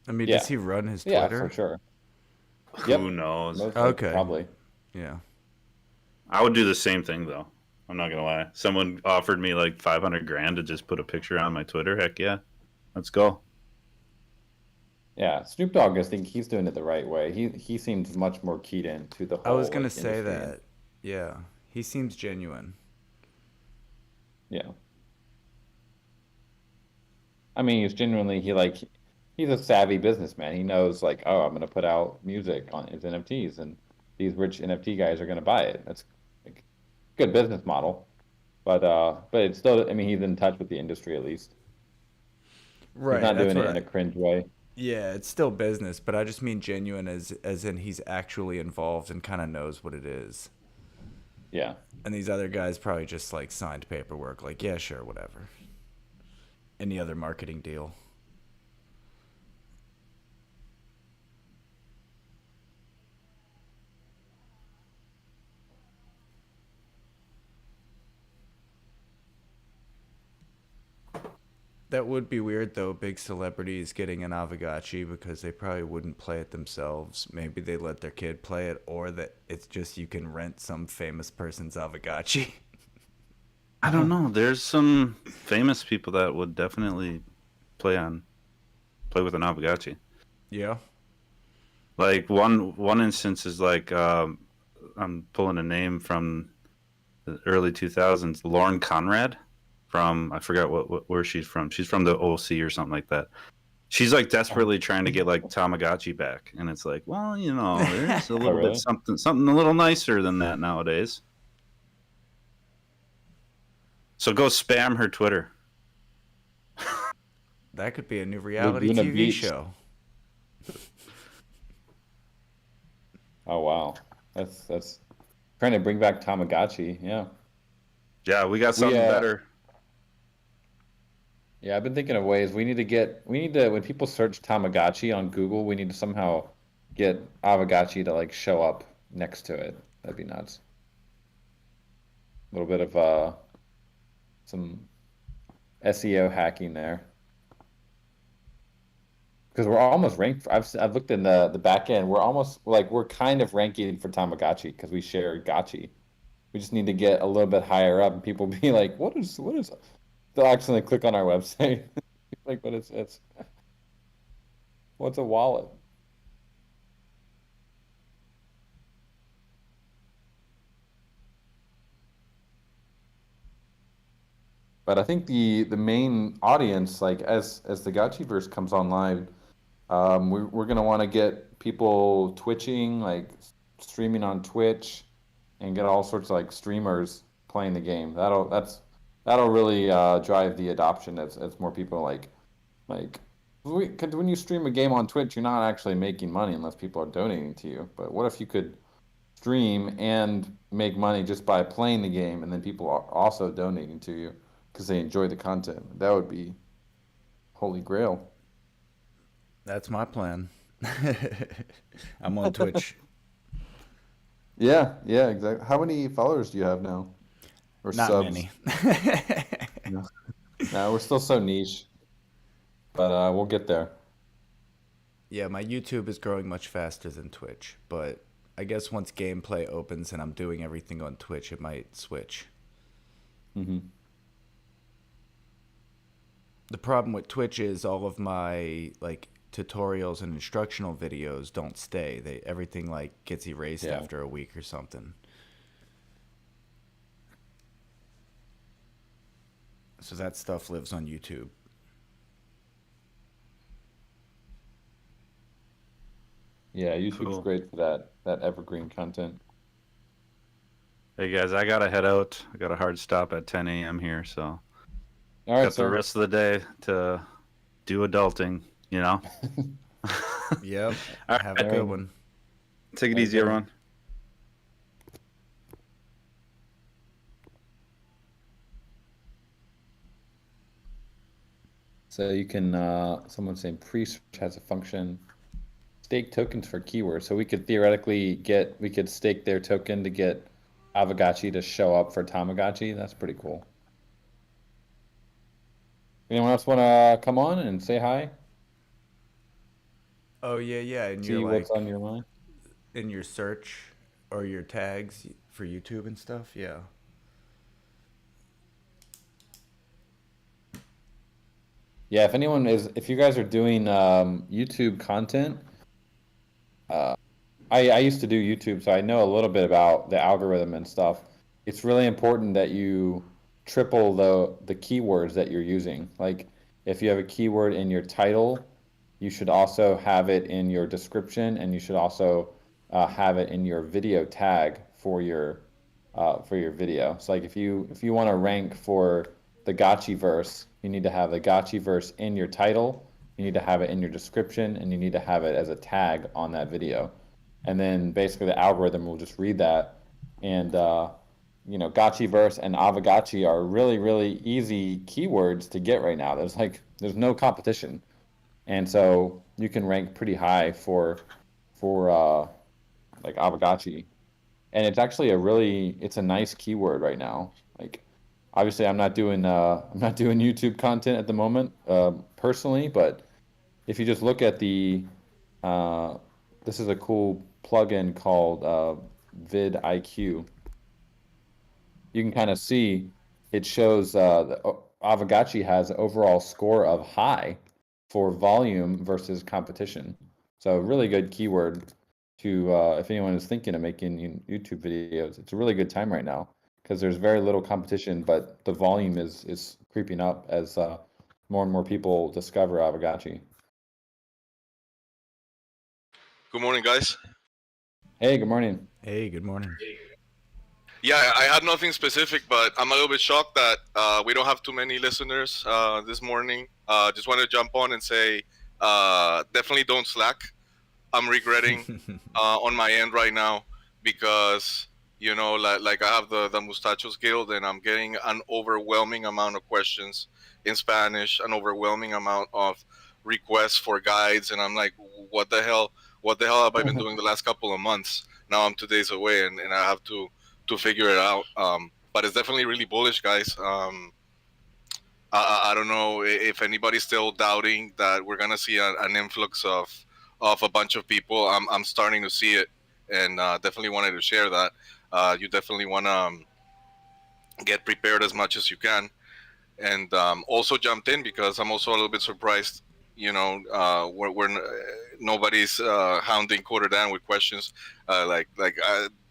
I mean, Yeah, does he run his yeah, Twitter? for sure. Who Yep, knows? most likely, Okay. probably. Yeah. I would do the same thing though. I'm not gonna lie. Someone offered me like 500 grand to just put a picture on my Twitter. Heck yeah, let's go. Yeah, Snoop Dogg, I think he's doing it the right way. He seems much more keyed in to the I was whole gonna like say industry. that. Yeah. He seems genuine. Yeah. I mean, he's a savvy businessman. He knows like, oh, I'm gonna put out music on his NFTs, and these rich NFT guys are gonna buy it. That's like good business model. But it's still, I mean, he's in touch with the industry at least. He's Right. not That's doing it what in a cringe way. yeah, it's still business, but I just mean genuine as in he's actually involved and kind of knows what it is. Yeah. And these other guys probably just like signed paperwork like, yeah, sure, whatever. Any other marketing deal. That would be weird though, big celebrities getting an Aavegotchi because they probably wouldn't play it themselves. Maybe they let their kid play it, or that it's just you can rent some famous person's Aavegotchi. I don't know. There's some famous people that would definitely play with an Aavegotchi. Yeah. Like one instance is like I'm pulling a name from the early 2000s. Lauren Conrad from I forgot where she's from. She's from the OC or something like that. She's like desperately trying to get like Tamagotchi back, and it's like, well, there's a Oh, little bit really? something a little nicer than that nowadays. So go spam her Twitter. That could be a new reality Laguna TV Beach. show. Oh wow. That's trying to bring back Tamagotchi. Yeah. Yeah, we got something better. Yeah, I've been thinking of ways we need to when people search Tamagotchi on Google, we need to somehow get Aavegotchi to like show up next to it. That'd be nuts. A little bit of some SEO hacking there. Because we're almost ranked. I've looked in the back end. We're almost like we're kind of ranking for Tamagotchi because we share Gotchi. We just need to get a little bit higher up, and people be like, "What is?" They'll accidentally click on our website. Like, but it's what's a wallet? But I think the main audience, like as the Gotchiverse comes online, we're gonna want to get people twitching, like streaming on Twitch, and get all sorts of like streamers playing the game. That'll really drive the adoption as more people like cause when you stream a game on Twitch, you're not actually making money unless people are donating to you. But what if you could stream and make money just by playing the game, and then people are also donating to you because they enjoy the content? That would be holy grail. That's my plan. I'm on Twitch. Yeah, yeah, exactly. How many followers do you have now? Or Not subs? many. No, no, we're still so niche, but we'll get there. Yeah, my YouTube is growing much faster than Twitch, but I guess once gameplay opens and I'm doing everything on Twitch, it might switch. Hmm. The problem with Twitch is all of my like tutorials and instructional videos don't stay. Everything like gets erased Yeah. after a week or something. So that stuff lives on YouTube. Yeah, YouTube's Cool. great for that evergreen content. Hey guys, I gotta head out. I got a hard stop at 10 a.m. here, so All right, got the sir. rest of the day to do adulting. You know. Yep. All Have a right. good one. Take it Have a easy, good one. everyone. So you can, someone's saying pre-search has a function, stake tokens for keywords. So we could theoretically we could stake their token to get Aavegotchi to show up for Tamagotchi. That's pretty cool. Anyone else want to come on and say hi? Oh yeah, and See you're what's like on your mind? in your search or your tags for YouTube and stuff. Yeah. Yeah, if you guys are doing YouTube content, I used to do YouTube, so I know a little bit about the algorithm and stuff. It's really important that you triple the keywords that you're using. Like if you have a keyword in your title, you should also have it in your description, and you should also have it in your video tag for your video. So like if you want to rank for the Gotchiverse, you need to have the Gotchiverse in your title, you need to have it in your description, and you need to have it as a tag on that video. And then basically the algorithm will just read that. And Gotchiverse and Aavegotchi are really, really easy keywords to get right now. There's no competition. And so you can rank pretty high for like Aavegotchi. And it's actually it's a nice keyword right now. Like obviously I'm not doing YouTube content at the moment, personally, but if you just look at uh, this is a cool plugin called vidIQ. You can kind of see it shows Aavegotchi has overall score of high for volume versus competition. So really good keyword to if anyone is thinking of making YouTube videos. It's a really good time right now because there's very little competition, but the volume is creeping up as more and more people discover Aavegotchi. Good morning, guys. Hey, good morning. Hey, good morning. Yeah, I had nothing specific, but I'm a little bit shocked that we don't have too many listeners this morning. Just want to jump on and say, definitely don't slack. I'm regretting on my end right now because like I have the Mustachos Guild, and I'm getting an overwhelming amount of questions in Spanish, an overwhelming amount of requests for guides, and I'm like, what the hell? What the hell have I been doing the last couple of months? Now I'm 2 days away, and I have to figure it out. But it's definitely really bullish, guys. I don't know if anybody's still doubting that we're gonna see an influx of a bunch of people. I'm starting to see it, and definitely wanted to share that. You definitely want to get prepared as much as you can, and also jumped in because I'm also a little bit surprised. Nobody's hounding Quarter Dan with questions.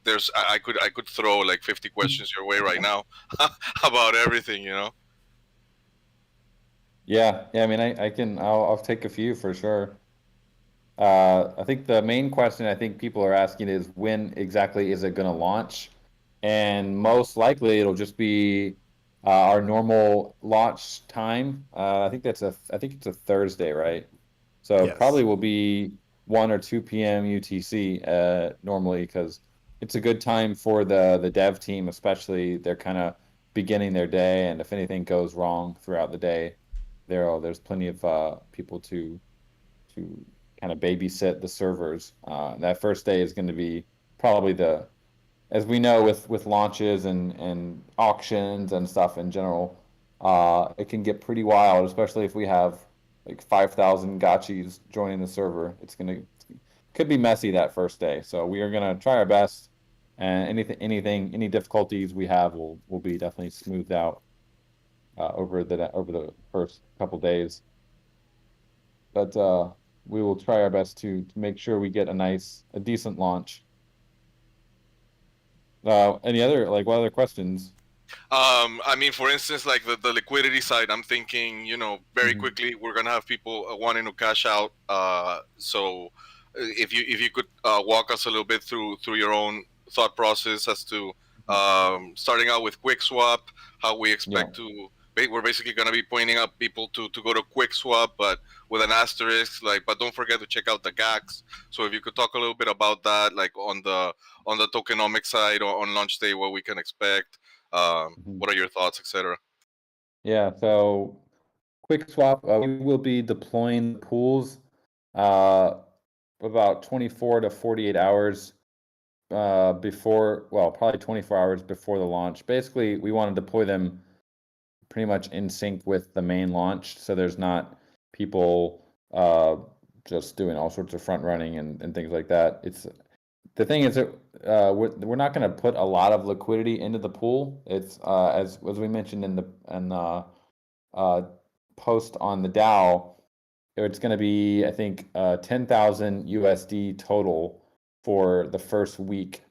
There's I could throw like 50 questions your way right now about everything. Yeah, yeah. I mean, I'll take a few for sure. I think the main question I think people are asking is when exactly is it going to launch? And most likely it'll just be our normal launch time. I think it's a Thursday, right? So it Yes. probably will be 1 or 2 p.m. UTC normally because it's a good time for the dev team, especially they're kind of beginning their day, and if anything goes wrong throughout the day, there's plenty of people to kind of babysit the servers. That first day is going to be probably as we know with launches and auctions and stuff in general, it can get pretty wild, especially if we have like 5,000 gotchis joining the server. Could be messy that first day. So we are gonna try our best, and any difficulties we have will be definitely smoothed out over the first couple days. But we will try our best to make sure we get a decent launch. Any other what other questions? I mean, for instance, like the liquidity side, I'm thinking, very Mhm. quickly we're gonna have people wanting to cash out. So if you could walk us a little bit through your own thought process as to starting out with QuickSwap, how we Yeah. expect to. We're basically gonna be pointing out people to go to QuickSwap, but with an asterisk. But don't forget to check out the GACs. So if you could talk a little bit about that, like on the tokenomic side or on launch day, what we can expect. Mhm. What are your thoughts, etc.? Yeah, so QuickSwap, we will be deploying the pools uh, about 24 to 48 hours before, well, probably 24 hours before the launch. Basically, we want to deploy them pretty much in sync with the main launch, so there's not people just doing all sorts of front running and things like that. It's the thing is that we're not going to put a lot of liquidity into the pool. It's as we mentioned in the uh, post on the DAO, it's going to be, I think, 10,000 USD total for the first week,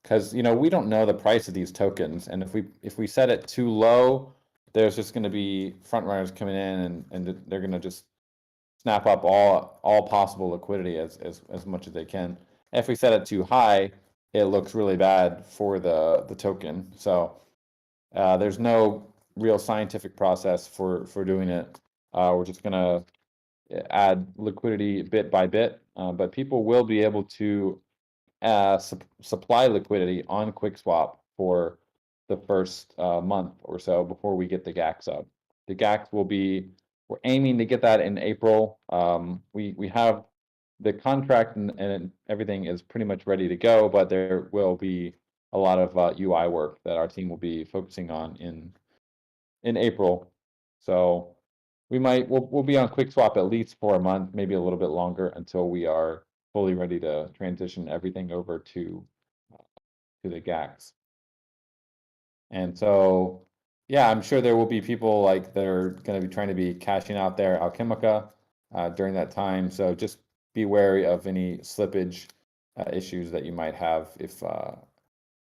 because we don't know the price of these tokens, and if we set it too low, there's just going to be front runners coming in and they're going to just snap up all possible liquidity as much as they can. If we set it too high, it looks really bad for the token. So there's no real scientific process for doing it. We're just gonna add liquidity bit by bit, but people will be able to supply liquidity on QuickSwap for the first month or so before we get the GACs up. The GACs we're aiming to get that in April. We have the contract and everything is pretty much ready to go, but there will be a lot of UI work that our team will be focusing on in April. So we'll be on QuickSwap at least for a month, maybe a little bit longer, until we are fully ready to transition everything over to the GACs. And so, yeah, I'm sure there will be people that are going to be trying to be cashing out their Alchemica during that time. So just be wary of any slippage issues that you might have if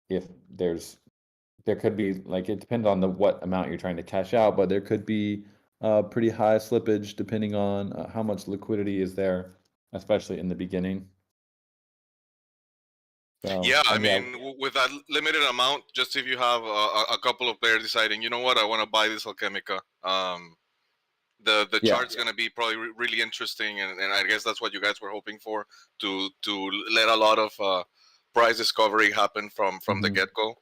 there could be, it depends on what amount you're trying to cash out, but there could be pretty high slippage depending on how much liquidity is there, especially in the beginning. So, Yeah, I and yeah. mean, with that limited amount, just if you have a couple of players deciding, you know what, I want to buy this Alchemica. The Yeah. chart's gonna be probably really interesting, and I guess that's what you guys were hoping for, to let a lot of price discovery happen from the Mhm. get go.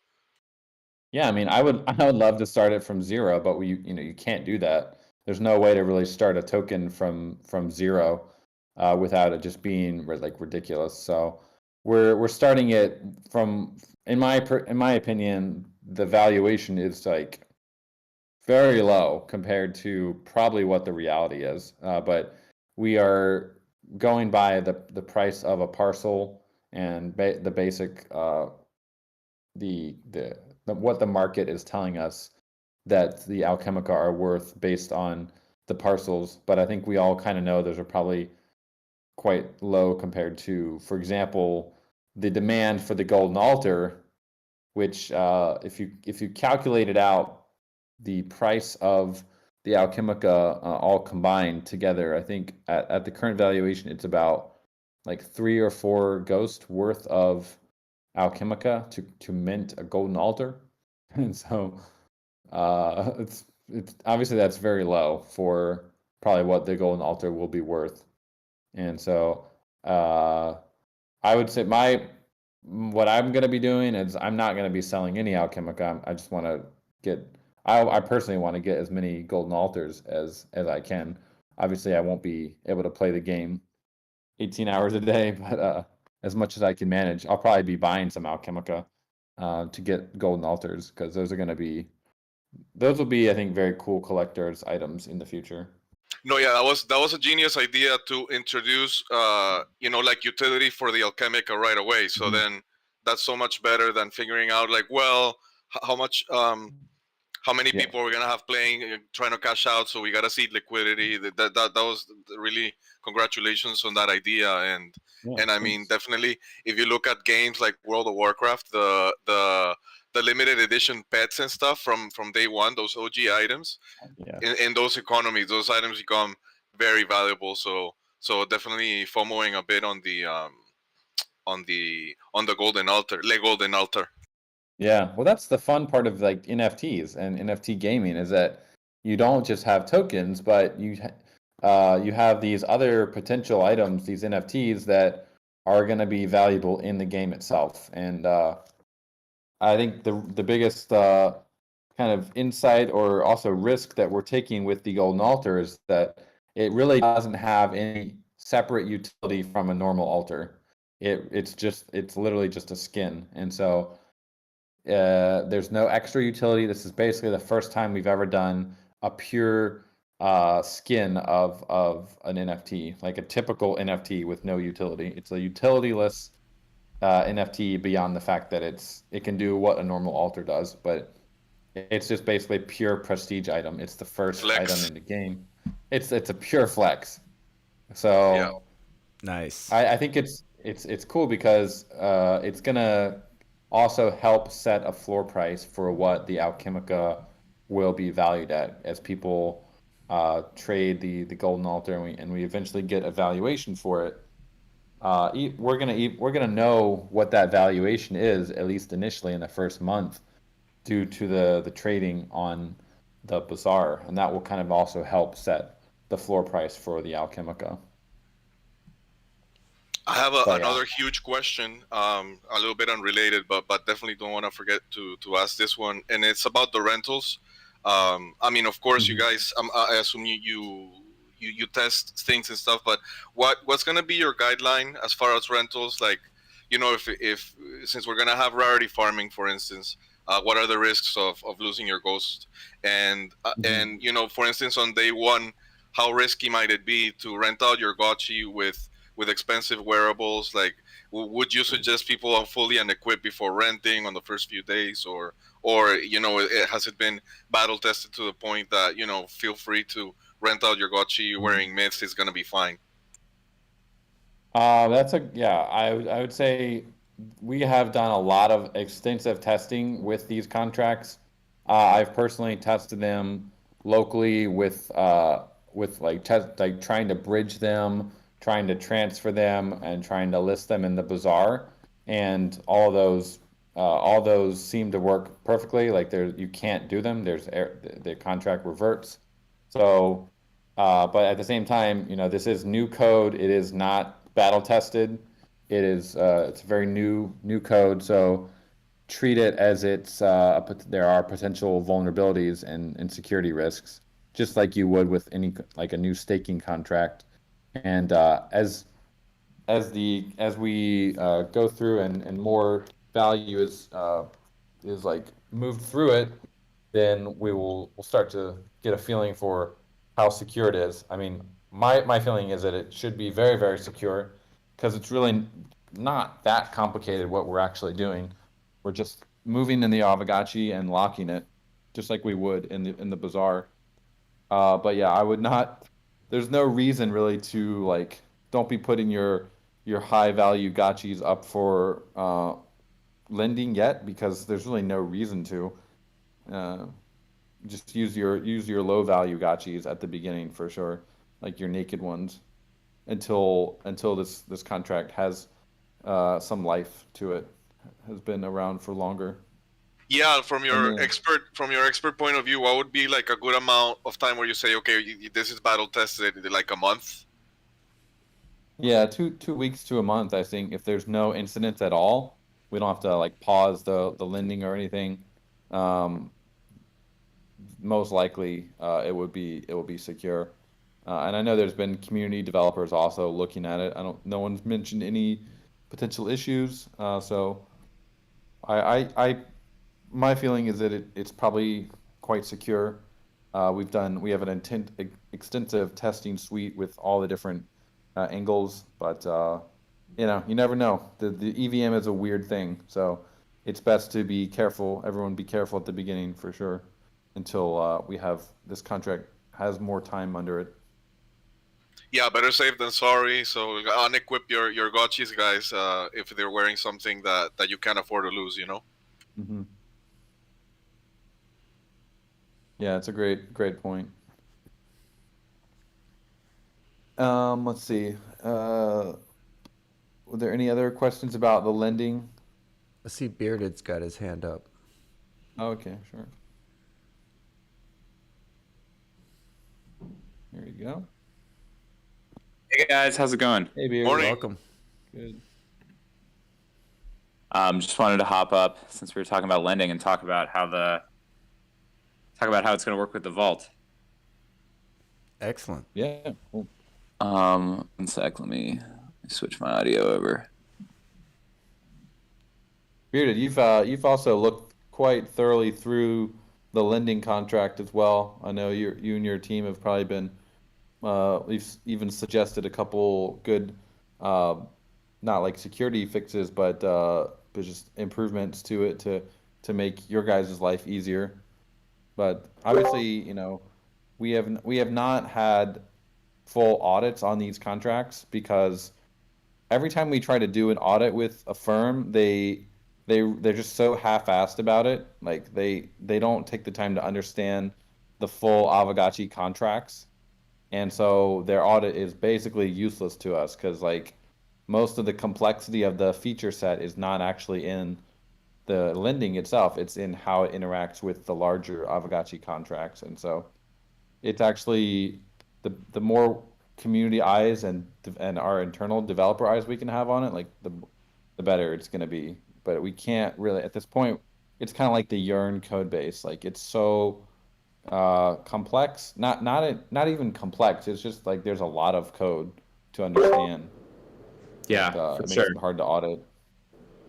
Yeah, I mean, I would love to start it from zero, but you can't do that. There's no way to really start a token from zero without it just being ridiculous. So we're starting it from, in my opinion, the valuation is very low compared to probably what the reality is. But we are going by the price of a parcel and the basic what the market is telling us that the Alchemica are worth based on the parcels. But I think we all kind of know those are probably quite low compared to, for example, the demand for the golden altar, which if you calculate it out, the price of the Alchemica all combined together, I think at the current valuation, it's about 3 or 4 ghost worth of Alchemica to mint a golden altar. And so it's obviously that's very low for probably what the golden altar will be worth. And so uh, I would say what I'm going to be doing is I'm not going to be selling any Alchemica. I just want to get I personally want to get as many golden altars as I can. Obviously, I won't be able to play the game 18 hours a day, but as much as I can manage, I'll probably be buying some Alchemica to get golden altars, because those will be, I think, very cool collector's items in the future. No, yeah, that was a genius idea to introduce, like utility for the Alchemica right away. So Mhm. then that's so much better than figuring out how much how many Yeah. people we're gonna have playing, trying to cash out. So we gotta see liquidity. That was really congratulations on that idea. Yeah, And I mean, thanks. definitely, if you look at games like World of Warcraft, the limited edition pets and stuff from day one, those OG items, Yeah. in those economies, those items become very valuable. So definitely FOMOing a bit on the golden altar, le golden altar. Yeah, well, that's the fun part of like NFTs and NFT gaming is that you don't just have tokens, but you have these other potential items, these NFTs that are going to be valuable in the game itself. And I think the biggest kind of insight or also risk that we're taking with the golden altar is that it really doesn't have any separate utility from a normal altar. It's literally just a skin, and so. There's no extra utility. This is basically the first time we've ever done a pure skin of an NFT, like a typical NFT with no utility. It's a utilityless NFT beyond the fact that it can do what a normal altar does, but it's just basically a pure prestige item. It's the first item Flex. in the game. It's a pure flex. Yeah. So Nice. I think it's cool because it's gonna also help set a floor price for what the Alchemica will be valued at as people trade the golden altar and we eventually get a valuation for it. We're gonna know what that valuation is at least initially in the first month due to the trading on the bazaar, and that will kind of also help set the floor price for the Alchemica. I have So yeah. another huge question, a little bit unrelated, but definitely don't want to forget to ask this one, and it's about the rentals. I mean, of course, you Mhm. guys, I assume you test things and stuff, but what's gonna be your guideline as far as rentals? Like, if since we're gonna have rarity farming, for instance, what are the risks of losing your ghost? And for instance, on day one, how risky might it be to rent out your Gotchi with expensive wearables? Like, would you suggest people are fully unequipped before renting on the first few days, or has it been battle tested to the point that feel free to rent out your Gotchi wearing myths is gonna be fine? I would say we have done a lot of extensive testing with these contracts. I've personally tested them locally with like trying to bridge them, trying to transfer them, and trying to list them in the bazaar, and all those seem to work perfectly. Like you can't do them. The contract reverts. So but at the same time, this is new code. It is not battle tested. It's very new code. So treat it as there are potential vulnerabilities and security risks, just like you would with any like a new staking contract. And as we go through and more value is like moved through it, then we'll start to get a feeling for how secure it is. I mean, my feeling is that it should be very, very secure because it's really not that complicated what we're actually doing. We're just moving in the Aavegotchi and locking it, just like we would in the bazaar. But yeah, I would not. There's no reason really to like. Don't be putting your high value gotchis up for lending yet because there's really no reason to. Uh, just use your low value gotchis at the beginning for sure, like your naked ones, until this contract has some life to it, has been around for longer. Yeah, And then from your expert point of view, what would be like a good amount of time where you say, okay, this is battle tested, like a month? yeah, 2 weeks to a month, I think, if there's no incidents at all, we don't have to like pause the lending or anything. Um, Most likely, it will be secure. And I know there's been community developers also looking at it. No one's mentioned any potential issues. So I my feeling is that it's probably quite secure. We have an extensive testing suite with all the different angles, but you never know. The EVM is a weird thing, so it's best to be careful. Everyone be careful at the beginning for sure. until we have this contract has more time under it. Yeah, better safe than sorry. So unequip your Gotchis, guys, if they're wearing something that you can't afford to lose. Mm-hmm. Yeah, it's a great point. Let's see. Were there any other questions about the lending? I see Bearded's got his hand up. Okay, sure. There you go. Hey guys, how's it going? Hey, Beard. Morning. Welcome. Good. Just wanted to hop up since we were talking about lending and talk about how it's going to work with the vault. Excellent. Yeah. Cool. 1 sec, let me switch my audio over. Bearded, you've also looked quite thoroughly through the lending contract as well. I know you and your team have probably been. We've even suggested a couple good, not like security fixes, but just improvements to it to make your guys' life easier. But obviously, we have not had full audits on these contracts because every time we try to do an audit with a firm, they're just so half-assed about it. Like they don't take the time to understand the full Aavegotchi contracts. And so their audit is basically useless to us because like most of the complexity of the feature set is not actually in the lending itself. It's in how it interacts with the larger Aavegotchi contracts. And so it's actually the more community eyes and our internal developer eyes we can have on it, like the better it's going to be. But we can't really at this point. It's kind of like the Yearn code base. Like it's so complex. Not even complex. It's just like there's a lot of code to understand. Yeah, And, for it makes sure. it hard to audit.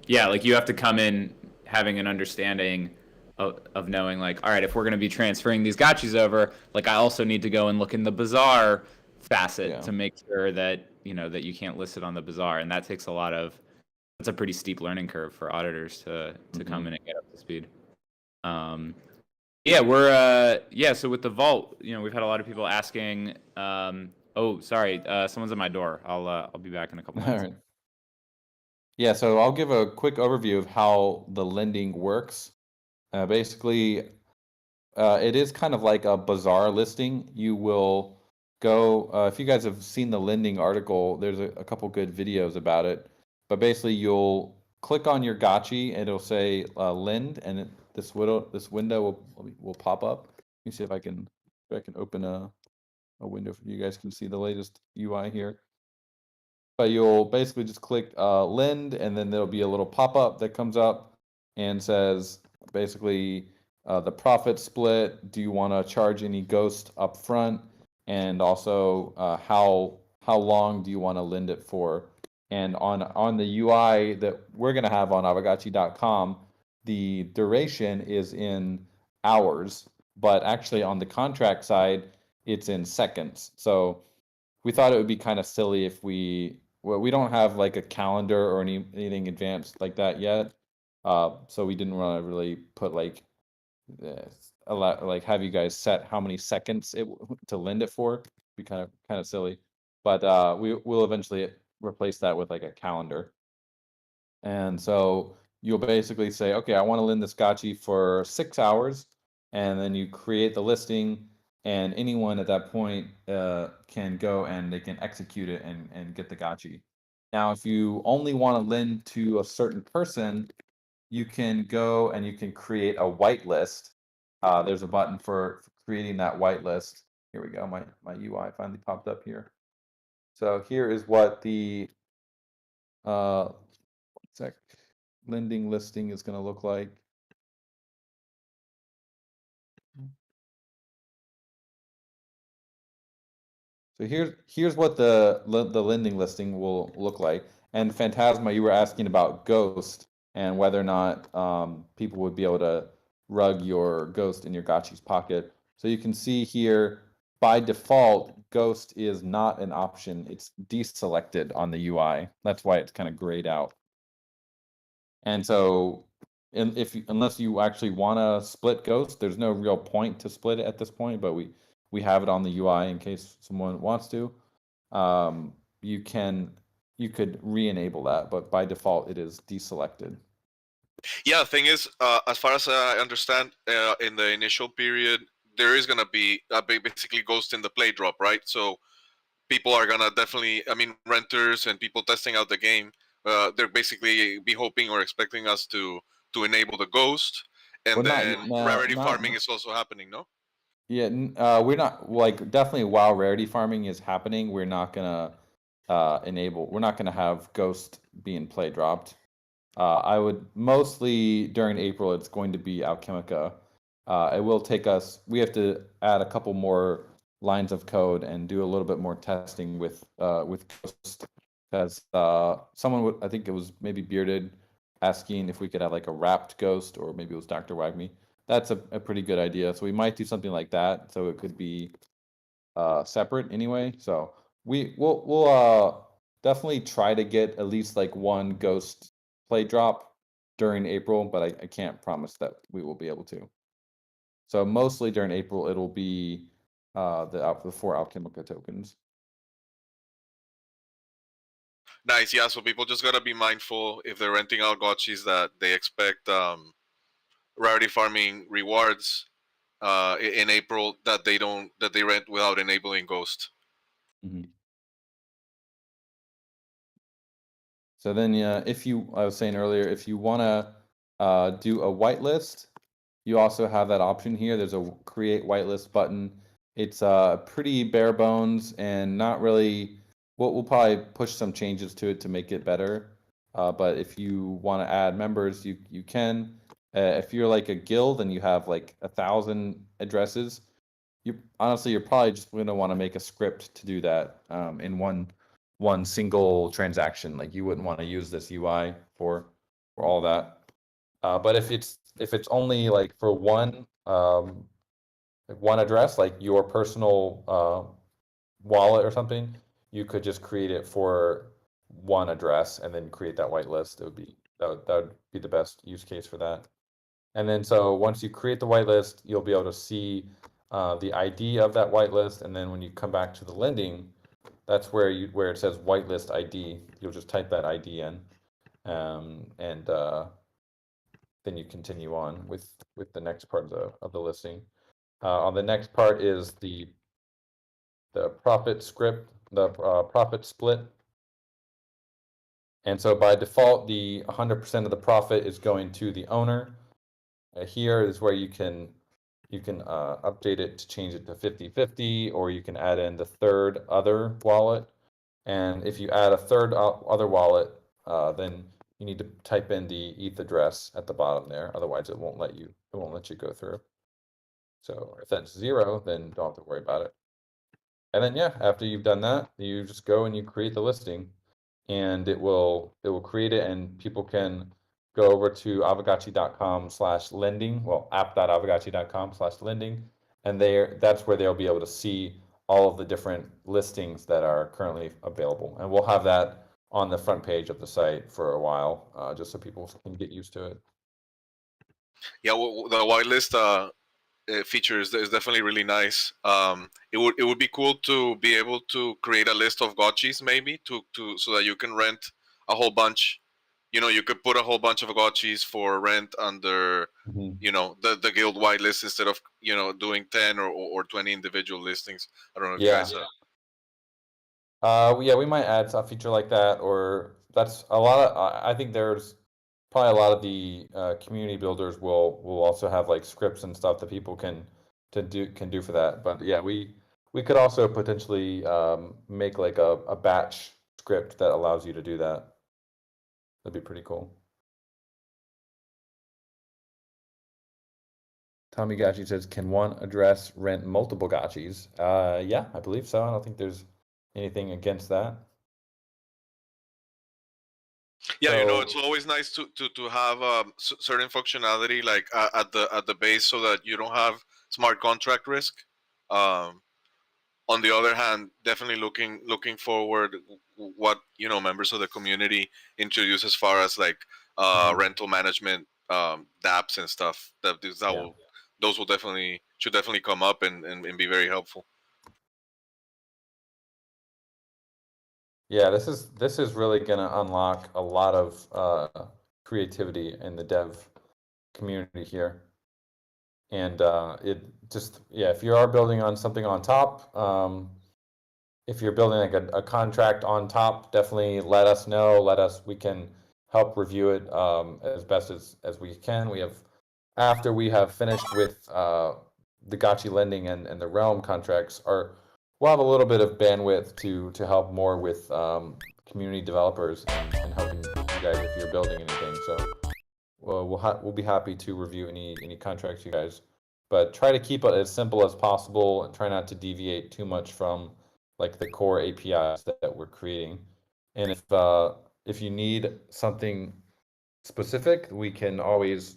Yeah, like you have to come in having an understanding of knowing like, all right, if we're going to be transferring these gotchis over, like I also need to go and look in the bazaar facet to make sure that that you can't list it on the bazaar, and that takes that's a pretty steep learning curve for auditors to come in and get up to speed. Yeah, so with the vault, we've had a lot of people asking. Oh, sorry, someone's at my door. I'll be back in a couple minutes. All right. Yeah, so I'll give a quick overview of how the lending works. Basically, it is kind of like a bazaar listing. You will go, if you guys have seen the lending article, there's a couple good videos about it. But basically, you'll click on your gotchi and it'll say lend, and this window will pop up. Let me see if I can open a window for you guys can see the latest UI here. But you'll basically just click lend, and then there'll be a little pop-up that comes up and says basically the profit split. Do you want to charge any ghost up front? And also how long do you want to lend it for? And on the UI that we're going to have on Aavegotchi.com, the duration is in hours, but actually on the contract side, it's in seconds. So we thought it would be kind of silly if we don't have like a calendar or anything advanced like that yet. So we didn't want to really put like a lot, like have you guys set how many seconds to lend it for. It'd be kind of silly, but we'll eventually replace that with like a calendar. And so you'll basically say, okay, I want to lend this gotchi for 6 hours, and then you create the listing, and anyone at that point can go and they can execute it and get the gotchi. Now, if you only want to lend to a certain person, you can go and you can create a whitelist. There's a button for creating that whitelist. Here we go. My UI finally popped up here. So here is what the lending listing is going to look like. So here's what the lending listing will look like. And Phantasma, you were asking about Ghost and whether or not people would be able to rug your Ghost in your Gotchi's pocket. So you can see here, by default, Ghost is not an option. It's deselected on the UI. That's why it's kind of grayed out. And so and unless you actually want to split Ghost, there's no real point to split it at this point. But we have it on the UI in case someone wants to. You could re-enable that, but by default it is deselected. Yeah, the thing is, as far as I understand, in the initial period, there is gonna be basically Ghost in the play drop, right? So people are gonna definitely, I mean, renters and people testing out the game, they're basically be hoping or expecting us to enable the Ghost, and Well, then rarity not farming is also happening, no? yeah. We're not like definitely while rarity farming is happening, we're not gonna enable. We're not gonna have Ghost being play dropped. I would mostly during April. It's going to be Alchemica. It will take us. We have to add a couple more lines of code and do a little bit more testing with Ghost, because someone would, I think it was maybe Bearded, asking if we could have like a wrapped Ghost, or maybe it was Dr. Wagme. That's a pretty good idea. So we might do something like that. So it could be separate anyway. So we'll definitely try to get at least like one Ghost play drop during April, but I can't promise that we will be able to. So mostly during April, it'll be the 4 Alchemica tokens. Nice, yeah. So people just gotta be mindful if they're renting out gotchis that they expect rarity farming rewards in April, that they rent without enabling Ghost. Mm-hmm. So then, yeah, I was saying earlier, if you want to do a whitelist, you also have that option here. There's a create whitelist button. It's pretty bare bones and not really. We'll probably push some changes to it to make it better. But if you want to add members, you can. If you're like a guild and you have like 1,000 addresses, you're probably just going to want to make a script to do that in one single transaction. Like you wouldn't want to use this UI for all that. But if it's only like for one address, like your personal wallet or something, you could just create it for one address and then create that whitelist. That would be the best use case for that. And then so once you create the whitelist, you'll be able to see the ID of that whitelist, and then when you come back to the lending, that's where it says whitelist ID. You'll just type that ID in, and then you continue on with the next part of the listing. On the next part is the profit script, the profit split. And so by default, the 100% of the profit is going to the owner. Here is where you can update it to change it to 50/50, or you can add in the third other wallet. And if you add a third other wallet, then you need to type in the ETH address at the bottom there. Otherwise, it won't let you go through. So if that's 0, then don't have to worry about it. And then yeah, after you've done that, you just go and you create the listing, and it will create it, and people can go over to aavegotchi.com/lending, well, app.aavegotchi.com/lending, and that's where they'll be able to see all of the different listings that are currently available. And we'll have that on the front page of the site for a while, just so people can get used to it. Yeah, the whitelist feature is definitely really nice. It would be cool to be able to create a list of gotchis, maybe to so that you can rent a whole bunch. You could put a whole bunch of gotchis for rent under the guild whitelist, instead of doing 10 or 20 individual listings. I don't know if you guys yeah, we might add a feature like that, or that's a lot of. I think there's probably a lot of the community builders will also have like scripts and stuff that people can do for that. But yeah, we could also potentially make like a batch script that allows you to do that. That'd be pretty cool. Tommy Gotchi says, "Can one address rent multiple gotchis?" Yeah, I believe so. I don't think there's anything against that. Yeah, it's always nice to have certain functionality like at the base, so that you don't have smart contract risk. On the other hand, definitely looking forward what members of the community introduce as far as like rental management dApps and stuff. Those will should definitely come up and be very helpful. Yeah, this is really gonna unlock a lot of creativity in the dev community here. And it just, yeah, if you are building on something on top, if you're building like a contract on top, definitely let us know. We can help review it as best as we can. After we have finished with the Gotchi lending and the Realm contracts, we'll have a little bit of bandwidth to help more with community developers and helping you guys if you're building anything. So we'll be happy to review any contracts you guys, but try to keep it as simple as possible and try not to deviate too much from like the core APIs that we're creating. And if you need something specific, we can always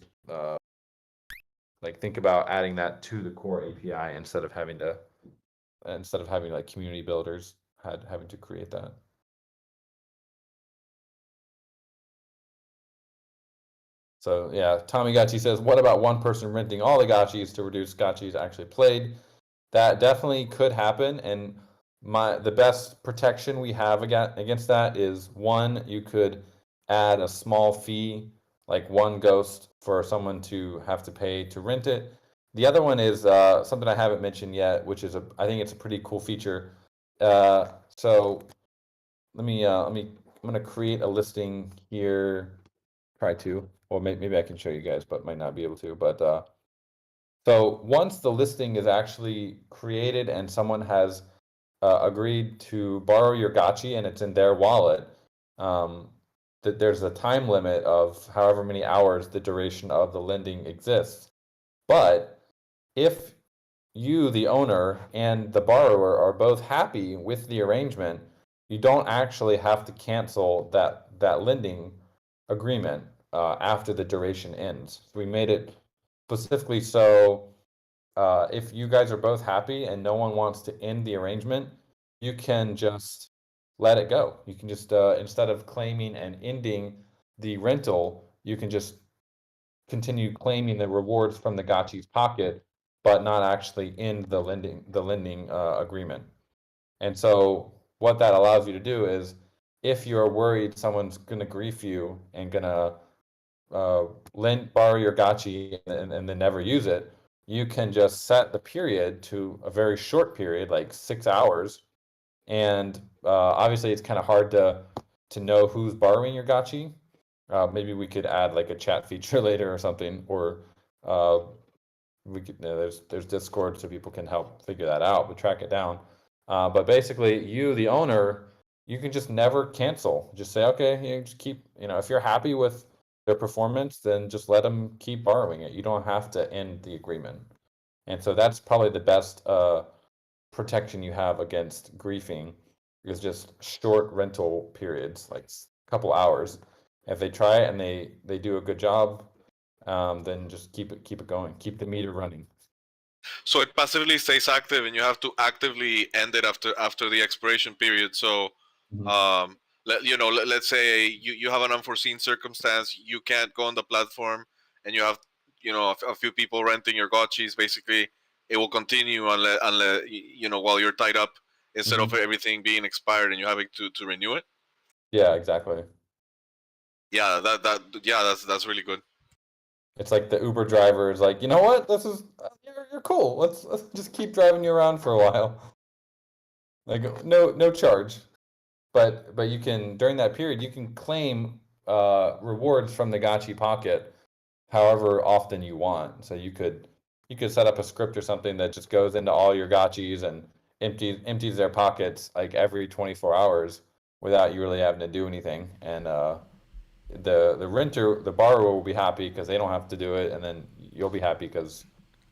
like think about adding that to the core API instead of having like community builders having to create that. So yeah, Tommy Gotchi says, what about one person renting all the gotchis to reduce gotchis actually played? That definitely could happen, and the best protection we have against that is one, you could add a small fee, like one ghost for someone to have to pay to rent it. The other one is something I haven't mentioned yet, which is I think it's a pretty cool feature. So I'm gonna create a listing here. Try to, or maybe I can show you guys, but might not be able to. But so once the listing is actually created and someone has agreed to borrow your gotchi and it's in their wallet, that there's a time limit of however many hours the duration of the lending exists. But if you, the owner, and the borrower are both happy with the arrangement, you don't actually have to cancel that lending agreement after the duration ends. So we made it specifically so if you guys are both happy and no one wants to end the arrangement, you can just let it go. You can just instead of claiming and ending the rental, you can just continue claiming the rewards from the gotchi's pocket, but not actually end the lending agreement. And so what that allows you to do is, if you're worried someone's going to grief you and going to borrow your gotchi and then never use it, you can just set the period to a very short period, like 6 hours. And obviously, it's kind of hard to know who's borrowing your gotchi. Maybe we could add like a chat feature later or something, or we could, there's Discord so people can help figure that out, but track it down. But basically, you, the owner, you can just never cancel. Just say, okay, you just keep, if you're happy with their performance, then just let them keep borrowing it. You don't have to end the agreement. And so that's probably the best protection you have against griefing, is just short rental periods, like a couple hours. If they try it and they do a good job, then just keep it going, keep the meter running. So it passively stays active, and you have to actively end it after the expiration period. So, let's say you have an unforeseen circumstance, you can't go on the platform, and you have a few people renting your gotchis. Basically, it will continue unless while you're tied up, instead of everything being expired and you having to renew it. Yeah, exactly. Yeah, that's really good. It's like the Uber driver is like, you know what? This is you're cool. Let's just keep driving you around for a while. Like no charge, but you can, during that period you can claim rewards from the Gotchi pocket however often you want. So you could set up a script or something that just goes into all your Gotchis and empties their pockets like every 24 hours without you really having to do anything. And the borrower will be happy because they don't have to do it, and then you'll be happy because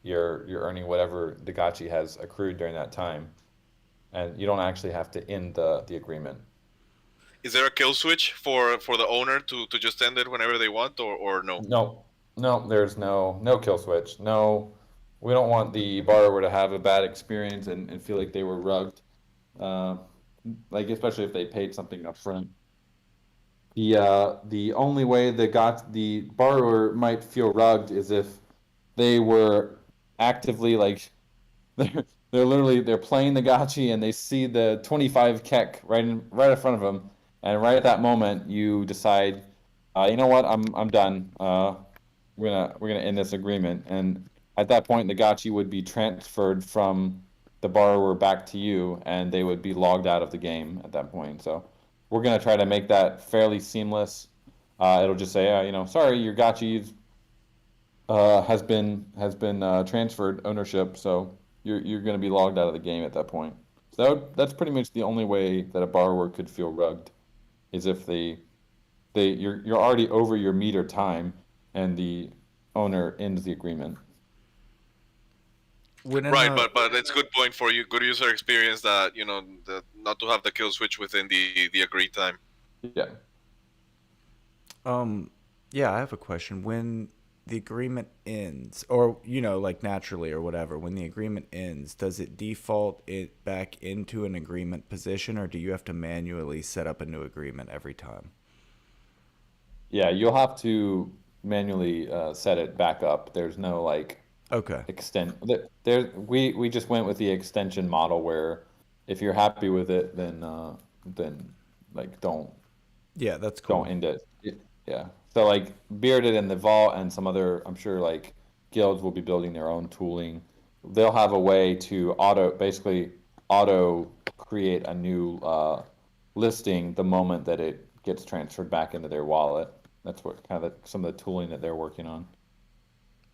you're earning whatever the Gotchi has accrued during that time, and you don't actually have to end the agreement. Is there a kill switch for the owner to just end it whenever they want, or no? No, there's no kill switch. No, we don't want the borrower to have a bad experience and feel like they were rugged, like especially if they paid something up front. The only way the borrower might feel rugged is if they were actively like they're playing the gotchi and they see the 25 kek right in front of them, and right at that moment you decide, you know what, I'm done. We're gonna end this agreement, and at that point the gotchi would be transferred from the borrower back to you, and they would be logged out of the game at that point. So we're gonna try to make that fairly seamless. It'll just say, sorry, your gotchi has been transferred ownership, so you're going to be logged out of the game at that point. So that's pretty much the only way that a borrower could feel rugged, is if you're already over your meter time, and the owner ends the agreement. Right, but it's good point for you. Good user experience that not to have the kill switch within the agreed time. Yeah. Yeah, I have a question. When the agreement ends, or like naturally or whatever, when the agreement ends, does it default it back into an agreement position, or do you have to manually set up a new agreement every time? Yeah, you'll have to manually set it back up. There's no like Okay. we just went with the extension model, where if you're happy with it, then like don't Yeah, that's cool. end it. Yeah. So like Bearded and the Vault and some other, I'm sure like guilds will be building their own tooling. They'll have a way to basically auto create a new listing the moment that it gets transferred back into their wallet. That's what kind of some of the tooling that they're working on.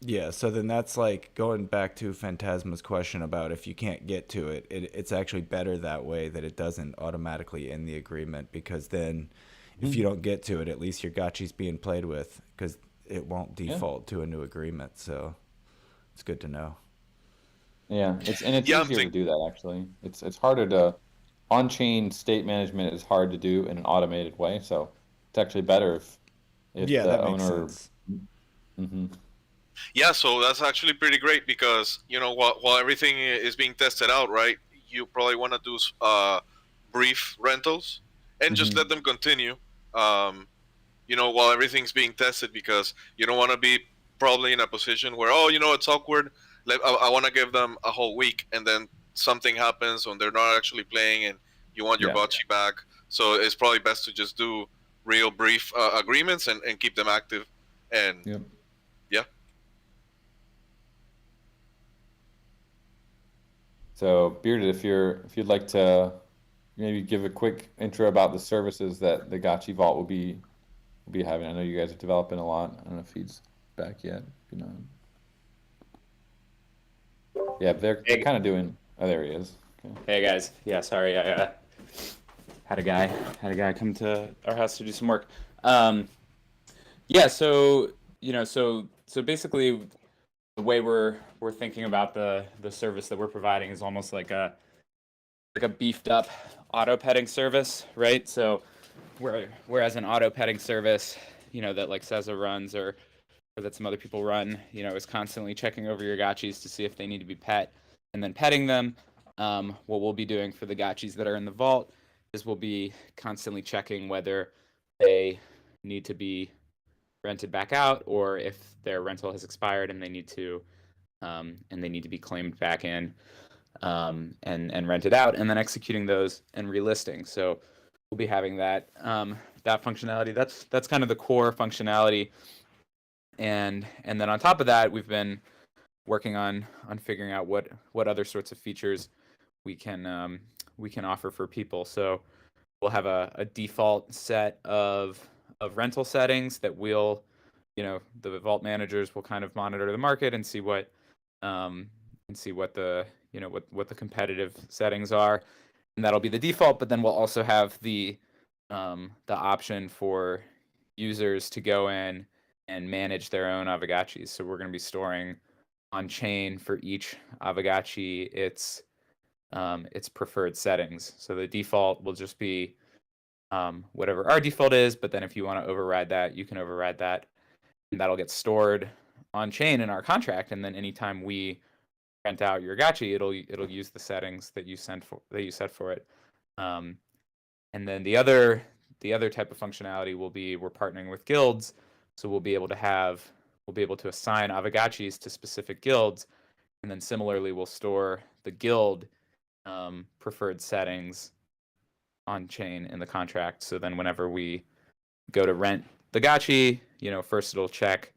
Yeah, so then that's like going back to Phantasma's question about if you can't get to it, it's actually better that way, that it doesn't automatically end the agreement, because then if you don't get to it, at least your gotchi's being played with, because it won't default to a new agreement. So it's good to know. Yeah, it's easier to do that actually. It's harder to on-chain state management is hard to do in an automated way, so it's actually better if Yeah, the that makes owner. sense. Mm-hmm. Yeah, so that's actually pretty great, because while everything is being tested out, right, you probably want to do brief rentals and just let them continue, while everything's being tested, because you don't want to be probably in a position where, it's awkward. I want to give them a whole week, and then something happens when they're not actually playing, and you want your gotchi back. So it's probably best to just do real brief agreements and keep them active. And yeah. So Bearded, if you'd like to maybe give a quick intro about the services that the Gotchi Vault will be having. I know you guys are developing a lot. I don't know if he's back yet. Yeah, they're kind of doing. Oh, there he is. Okay. Hey guys, yeah, sorry, I had a guy come to our house to do some work. Yeah, so so basically, the way we're thinking about the service that we're providing is almost like a beefed up auto petting service, right? So whereas an auto petting service, that like Cesar runs or that some other people run, is constantly checking over your gotchis to see if they need to be pet and then petting them. What we'll be doing for the gotchis that are in the vault is we'll be constantly checking whether they need to be rented back out, or if their rental has expired and they need to be claimed back in, and rented out, and then executing those and relisting. So we'll be having that functionality. That's kind of the core functionality, and then on top of that, we've been working on figuring out what other sorts of features we can offer for people. So we'll have a default set of rental settings that we'll, the vault managers will kind of monitor the market and see what the what the competitive settings are, and that'll be the default. But then we'll also have the option for users to go in and manage their own Aavegotchis. So we're going to be storing on chain for each Aavegotchi its preferred settings. So the default will just be whatever our default is, but then if you want to override that, you can override that, and that'll get stored on chain in our contract. And then anytime we rent out your gotchi, it'll use the settings that you set for it. And then the other the other type of functionality will be we're partnering with guilds, so we'll be able to assign Aavegotchis to specific guilds, and then similarly we'll store the guild preferred settings on chain in the contract. So then whenever we go to rent the Gotchi, first it'll check,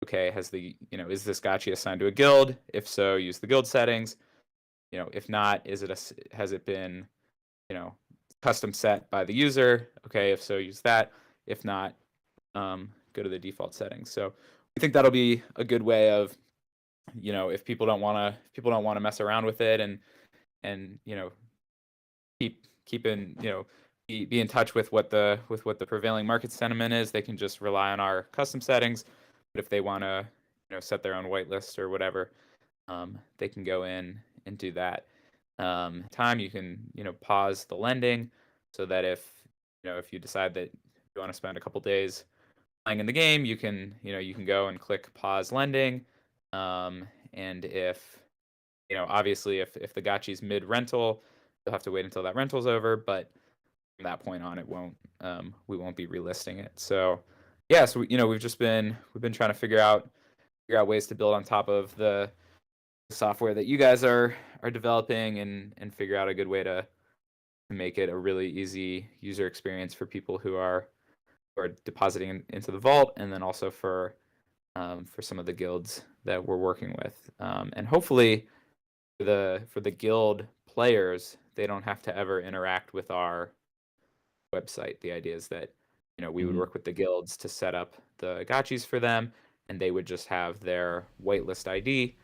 okay, is this Gotchi assigned to a guild? If so, use the guild settings. If not, has it been, custom set by the user? Okay, if so, use that. If not, go to the default settings. So we think that'll be a good way of, if people don't want to mess around with it and keep in, be in touch with what the prevailing market sentiment is, they can just rely on our custom settings. But if they want to, set their own whitelist or whatever, they can go in and do that. Time you can, pause the lending, so that if you decide that you want to spend a couple days playing in the game, you can go and click pause lending. And if obviously if the Gotchi's mid rental, you'll have to wait until that rental's over. But from that point on, we won't be relisting it. So yeah, so we've been trying to figure out ways to build on top of the software that you guys are developing, and figure out a good way to make it a really easy user experience for people who are depositing into the vault, and then also for some of the guilds that we're working with, and hopefully for the guild players, they don't have to ever interact with our website. The idea is that we would work with the guilds to set up the gotchis for them, and they would just have their whitelist ID,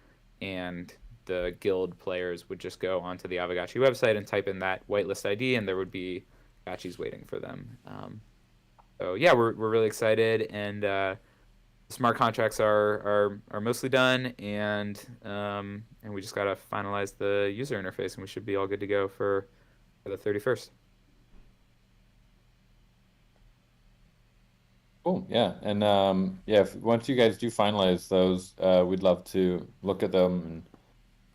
and the guild players would just go onto the Aavegotchi website and type in that whitelist ID, and there would be gotchis waiting for them. So yeah, we're really excited, and smart contracts are mostly done, and we just gotta finalize the user interface, and we should be all good to go for the 31st. Cool. Yeah, and once you guys do finalize those, we'd love to look at them,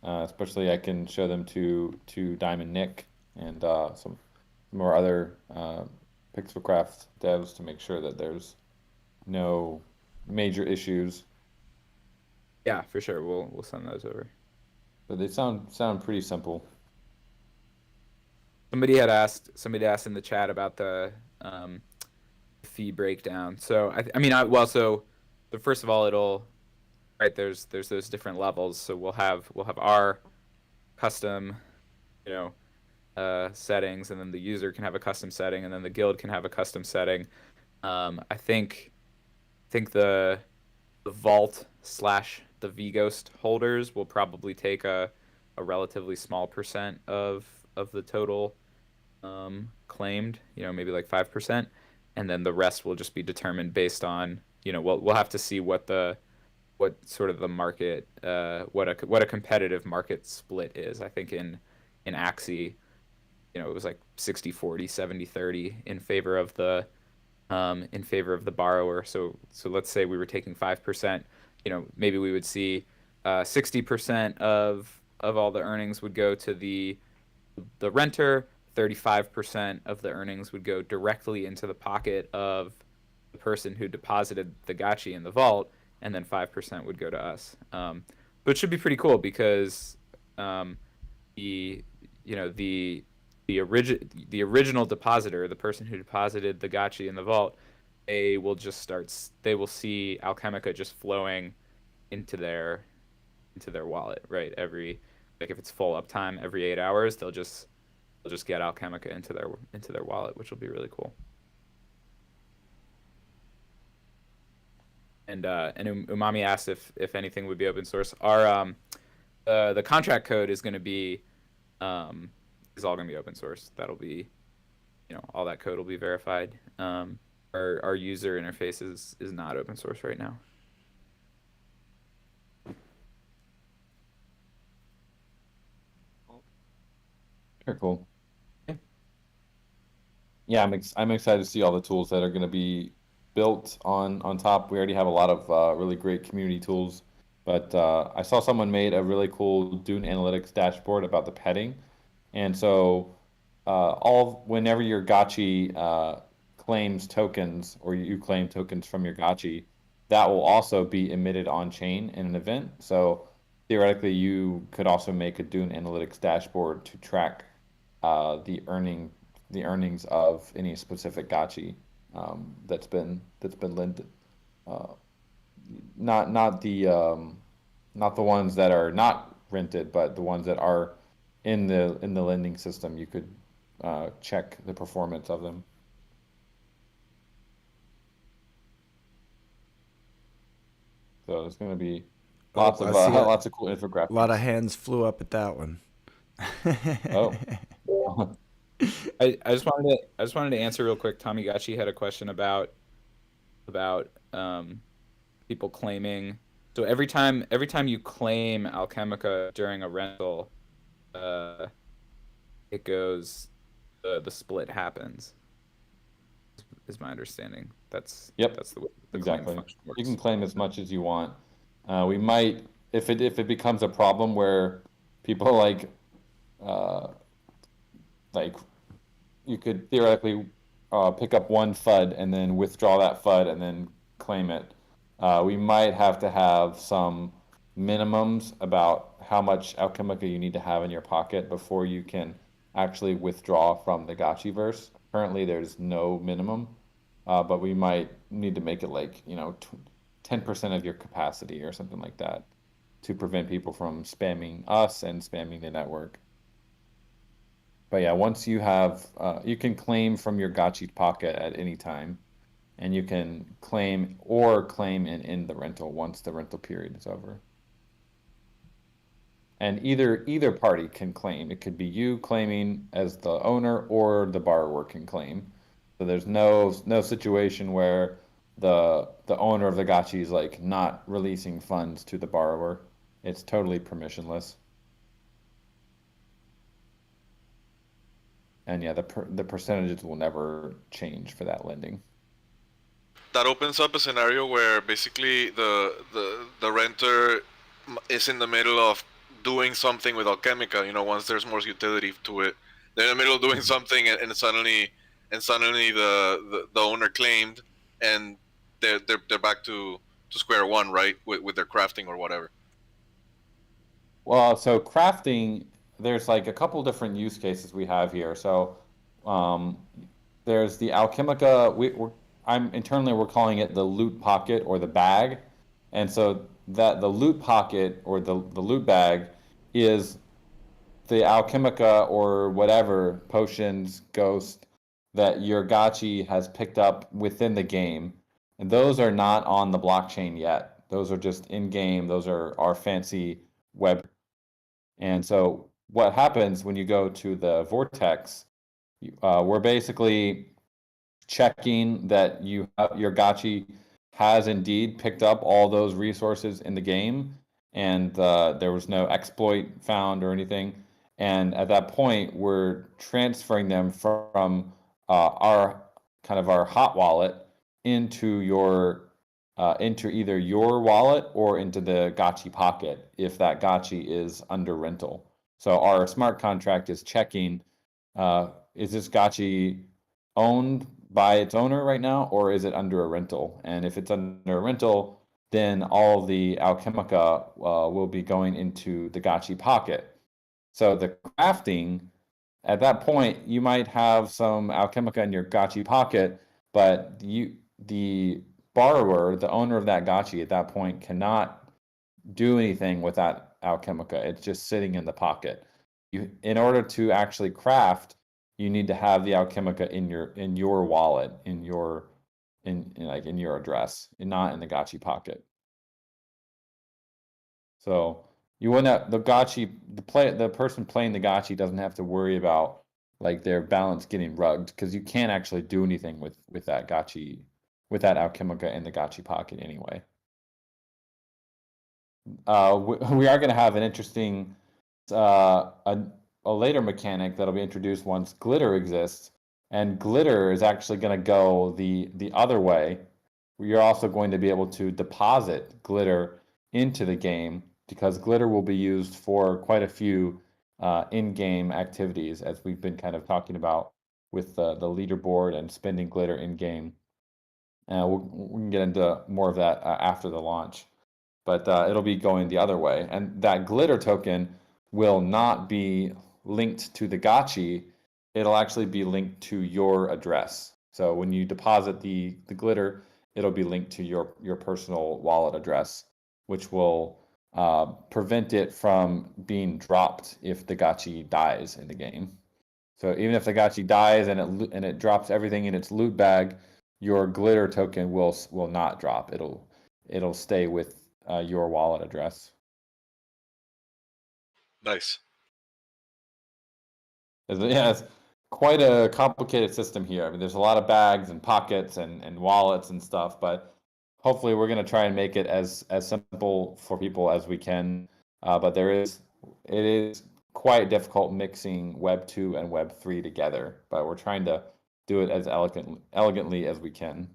and especially I can show them to Diamond Nick and some more other Pixelcraft devs to make sure that there's no major issues. Yeah, for sure. We'll send those over. But they sound pretty simple. Somebody asked in the chat about the fee breakdown. So so first of all, there's those different levels. So we'll have our custom, settings, and then the user can have a custom setting, and then the guild can have a custom setting. I think the vault / the vGhost holders will probably take a relatively small percent of the total claimed, maybe like 5%, and then the rest will just be determined based on, we'll have to see what sort of the market, what a competitive market split is. I think in Axie, it was like 60-40, 70-30 in favor of the borrower. So let's say we were taking 5%, maybe we would see 60% of all the earnings would go to the renter, 35% of the earnings would go directly into the pocket of the person who deposited the Gotchi in the vault, and then 5% would go to us. But it should be pretty cool because the original depositor, the person who deposited the Gotchi in the vault, they will see Alchemica just flowing into their wallet, right? If it's full uptime every 8 hours, they'll just get Alchemica into their wallet, which will be really cool. And Umami asked if anything would be open source. Our the contract code is going to be is all going to be open source. That'll be, all that code will be verified. Our user interface is not open source right now. Very cool. Yeah, I'm excited to see all the tools that are going to be built on top. We already have a lot of really great community tools, but I saw someone made a really cool Dune Analytics dashboard about the petting, and so whenever your Gotchi claims tokens or you claim tokens from your Gotchi, that will also be emitted on chain in an event. So theoretically, you could also make a Dune Analytics dashboard to track the earnings of any specific Gotchi that's been lent. Uh, not the ones that are not rented, but the ones that are in the lending system. You could check the performance of them. So there's going to be lots of cool infographics. A lot of hands flew up at that one. Oh. I just wanted to answer real quick. Tommy Gotchi had a question about people claiming. So every time you claim Alchemica during a rental, it goes the split happens. Is my understanding. That's the way the exactly. claim function works. You can claim as much as you want. We might, if it becomes a problem where people like you could theoretically pick up one FUD and then withdraw that FUD and then claim it. We might have to have some minimums about how much Alchemica you need to have in your pocket before you can actually withdraw from the Gotchiverse. Currently, there's no minimum, but we might need to make it like 10% of your capacity or something like that to prevent people from spamming us and spamming the network. But yeah, once you have, you can claim from your Gotchi pocket at any time, and you can claim and end the rental once the rental period is over. And either party can claim. It could be you claiming as the owner, or the borrower can claim. So there's no situation where the owner of the Gotchi is like not releasing funds to the borrower. It's totally permissionless. And yeah, the percentages will never change for that lending. That opens up a scenario where basically the renter is in the middle of doing something with Alchemica. Once there's more utility to it, they're in the middle of doing something, and suddenly the owner claimed, and they're back to square one, right, with their crafting or whatever. Well, so crafting, there's like a couple different use cases we have here. So there's the Alchemica. Internally we're calling it the loot pocket or the bag, and so that the loot pocket or the loot bag is the Alchemica or whatever potions, ghost that your Gotchi has picked up within the game, and those are not on the blockchain yet. Those are just in game. Those are our fancy web. And so what happens when you go to the Vortex, we're basically checking that your Gotchi has indeed picked up all those resources in the game, and there was no exploit found or anything. And at that point, we're transferring them from our hot wallet into either your wallet or into the Gotchi pocket if that Gotchi is under rental. So our smart contract is checking, is this Gotchi owned by its owner right now, or is it under a rental? And if it's under a rental, then all of the Alchemica will be going into the Gotchi pocket. So the crafting, at that point, you might have some Alchemica in your Gotchi pocket, but the borrower, the owner of that Gotchi at that point, cannot do anything with that Alchemica. It's just sitting in the pocket. In order to actually craft, you need to have the Alchemica in your wallet, in your address, and not in the Gotchi pocket. So you wouldn't have the Gotchi, the person playing the Gotchi doesn't have to worry about like their balance getting rugged, because you can't actually do anything with that Gotchi, with that Alchemica in the Gotchi pocket anyway. We are going to have an interesting a later mechanic that'll be introduced once glitter exists, and glitter is actually going to go the other way. You're also going to be able to deposit glitter into the game, because glitter will be used for quite a few in-game activities, as we've been kind of talking about with the leaderboard and spending glitter in game. We can get into more of that after the launch, but it'll be going the other way. And that glitter token will not be linked to the Gotchi. It'll actually be linked to your address. So when you deposit the glitter, it'll be linked to your personal wallet address, which will prevent it from being dropped if the Gotchi dies in the game. So even if the Gotchi dies and it drops everything in its loot bag, your glitter token will not drop. It'll stay with your wallet address. Nice. Yeah, it's quite a complicated system here. I mean, there's a lot of bags and pockets and wallets and stuff, but hopefully we're going to try and make it as simple for people as we can. But it is quite difficult mixing Web 2 and Web 3 together, but we're trying to do it as elegantly as we can.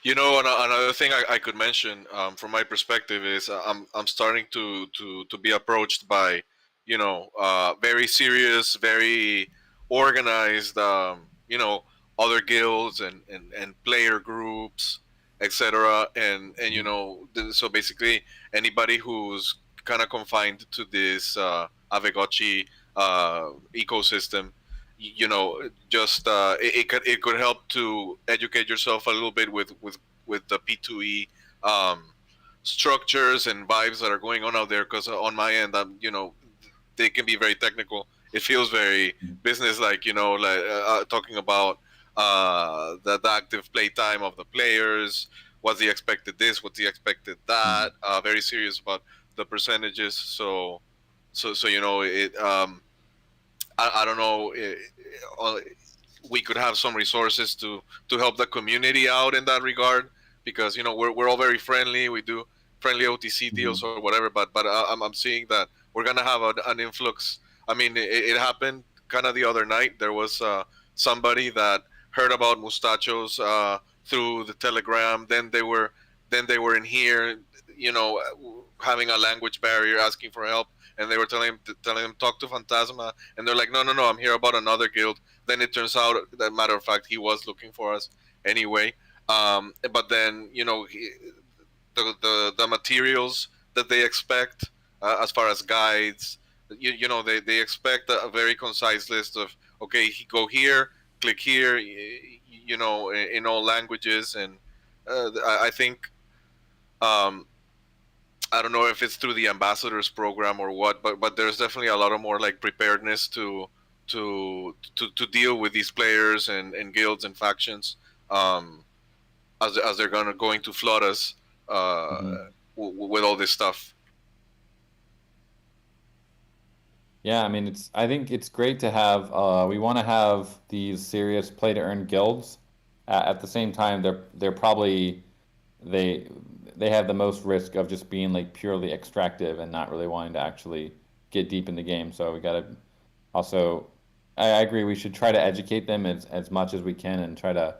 You know, another thing I could mention from my perspective is I'm starting to be approached by, you know, very serious, very organized, you know, other guilds and player groups, etc. And you know, so basically anybody who's kind of confined to this Aavegotchi ecosystem, you know, just it could help to educate yourself a little bit with the P2E structures and vibes that are going on out there. Because on my end, you know, they can be very technical. It feels very business like, you know, like talking about the active play time of the players, what's the expected this, what's the expected that. Very serious about the percentages. So you know it. I don't know. We could have some resources to help the community out in that regard, because you know we're all very friendly. We do friendly OTC deals or whatever, but I'm seeing that we're gonna have an influx. I mean, it happened kind of the other night. There was somebody that heard about Mustachos through the Telegram. Then they were in here, you know, having a language barrier, asking for help, and they were telling him talk to Phantasma, and they're like, no, I'm here about another guild. Then it turns out that, matter of fact, he was looking for us anyway. But then, you know, the materials that they expect as far as guides, you know, they expect a very concise list of, okay, go here, click here, you know, in all languages. And I think I don't know if it's through the ambassadors program or what, but there's definitely a lot of more like preparedness to deal with these players and guilds and factions as they're going to flood us with all this stuff. Yeah, I mean, I think it's great to have. We want to have these serious play to earn guilds. At the same time, they're probably they have the most risk of just being like purely extractive and not really wanting to actually get deep in the game. So we gotta also, I agree, we should try to educate them as much as we can and try to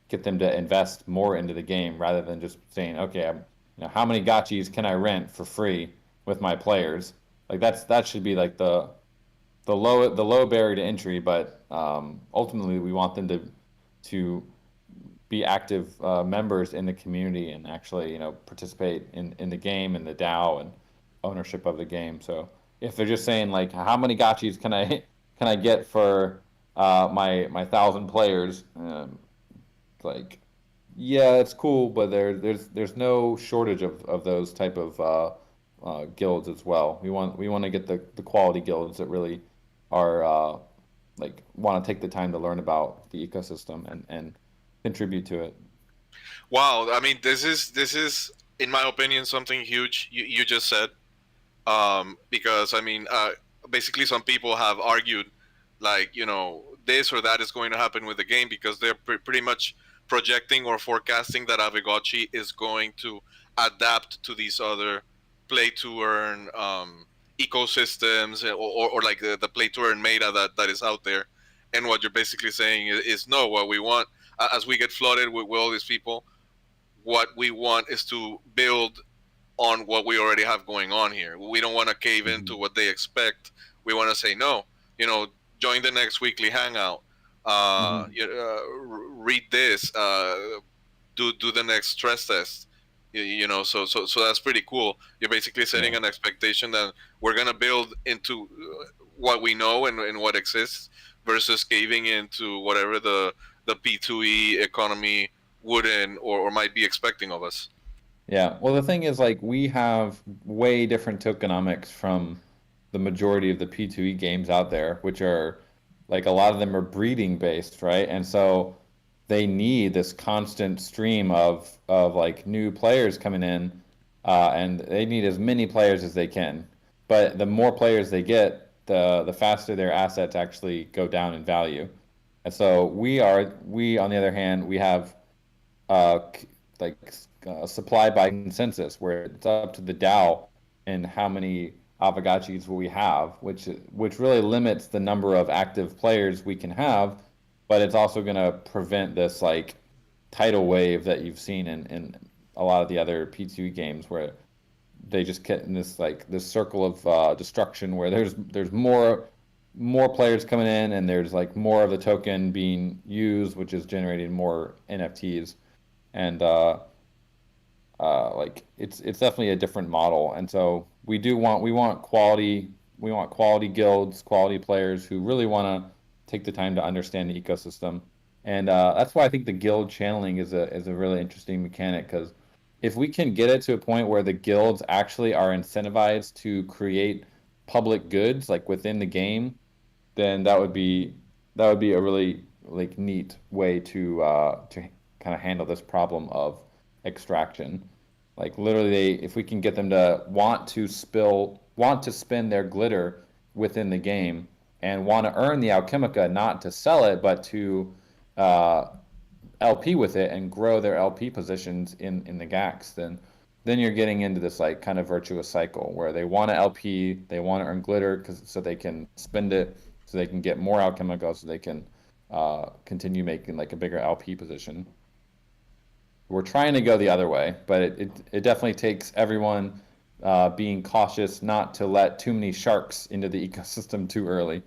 get them to invest more into the game rather than just saying, okay, you know, how many gotchis can I rent for free with my players? Like that should be like the low barrier to entry, but ultimately we want them to be active members in the community and actually, you know, participate in the game and the DAO and ownership of the game. So if they're just saying like, how many gotchis can I get for my 1,000 players? Like, yeah, it's cool, but there's no shortage of those type of guilds as well. We want to get the quality guilds that really are like want to take the time to learn about the ecosystem and contribute to it. Wow, I mean, this is in my opinion something huge you just said, because I mean, basically some people have argued like, you know, this or that is going to happen with the game because they're pretty much projecting or forecasting that Aavegotchi is going to adapt to these other play to earn ecosystems, or like the play to earn meta that is out there. And what you're basically saying is no, what we want, as we get flooded with all these people, what we want is to build on what we already have going on here. We don't want to cave into what they expect. we want to say no. Join the next weekly hangout. Read this. Do the next stress test. So that's pretty cool. You're basically setting an expectation that we're gonna build into what we know and what exists, versus caving into whatever the P2E economy wouldn't or might be expecting of us. Yeah. Well, the thing is, like, we have way different tokenomics from the majority of the P2E games out there, which are like a lot of them are breeding based, right? And so they need this constant stream of like new players coming in, and they need as many players as they can. But the more players they get, the faster their assets actually go down in value. And so we on the other hand, we have uh, like supply by consensus, where it's up to the DAO and how many Aavegotchis we have, which really limits the number of active players we can have, but it's also going to prevent this like tidal wave that you've seen in a lot of the other P2E games where they just get in this like this circle of destruction where there's more players coming in and there's like more of the token being used, which is generating more NFTs and like it's definitely a different model. And so we want quality guilds, quality players who really want to take the time to understand the ecosystem. And that's why I think the guild channeling is a really interesting mechanic, because if we can get it to a point where the guilds actually are incentivized to create public goods like within the game, then that would be a really like neat way to kind of handle this problem of extraction. Like literally, if we can get them to want to spend their glitter within the game and want to earn the Alchemica, not to sell it, but to uh, LP with it and grow their LP positions in the GAX, then you're getting into this like kind of virtuous cycle where they want to LP, they want to earn glitter so they can spend it, so they can get more Alchemica, so they can continue making like a bigger LP position. We're trying to go the other way, but it definitely takes everyone being cautious not to let too many sharks into the ecosystem too early,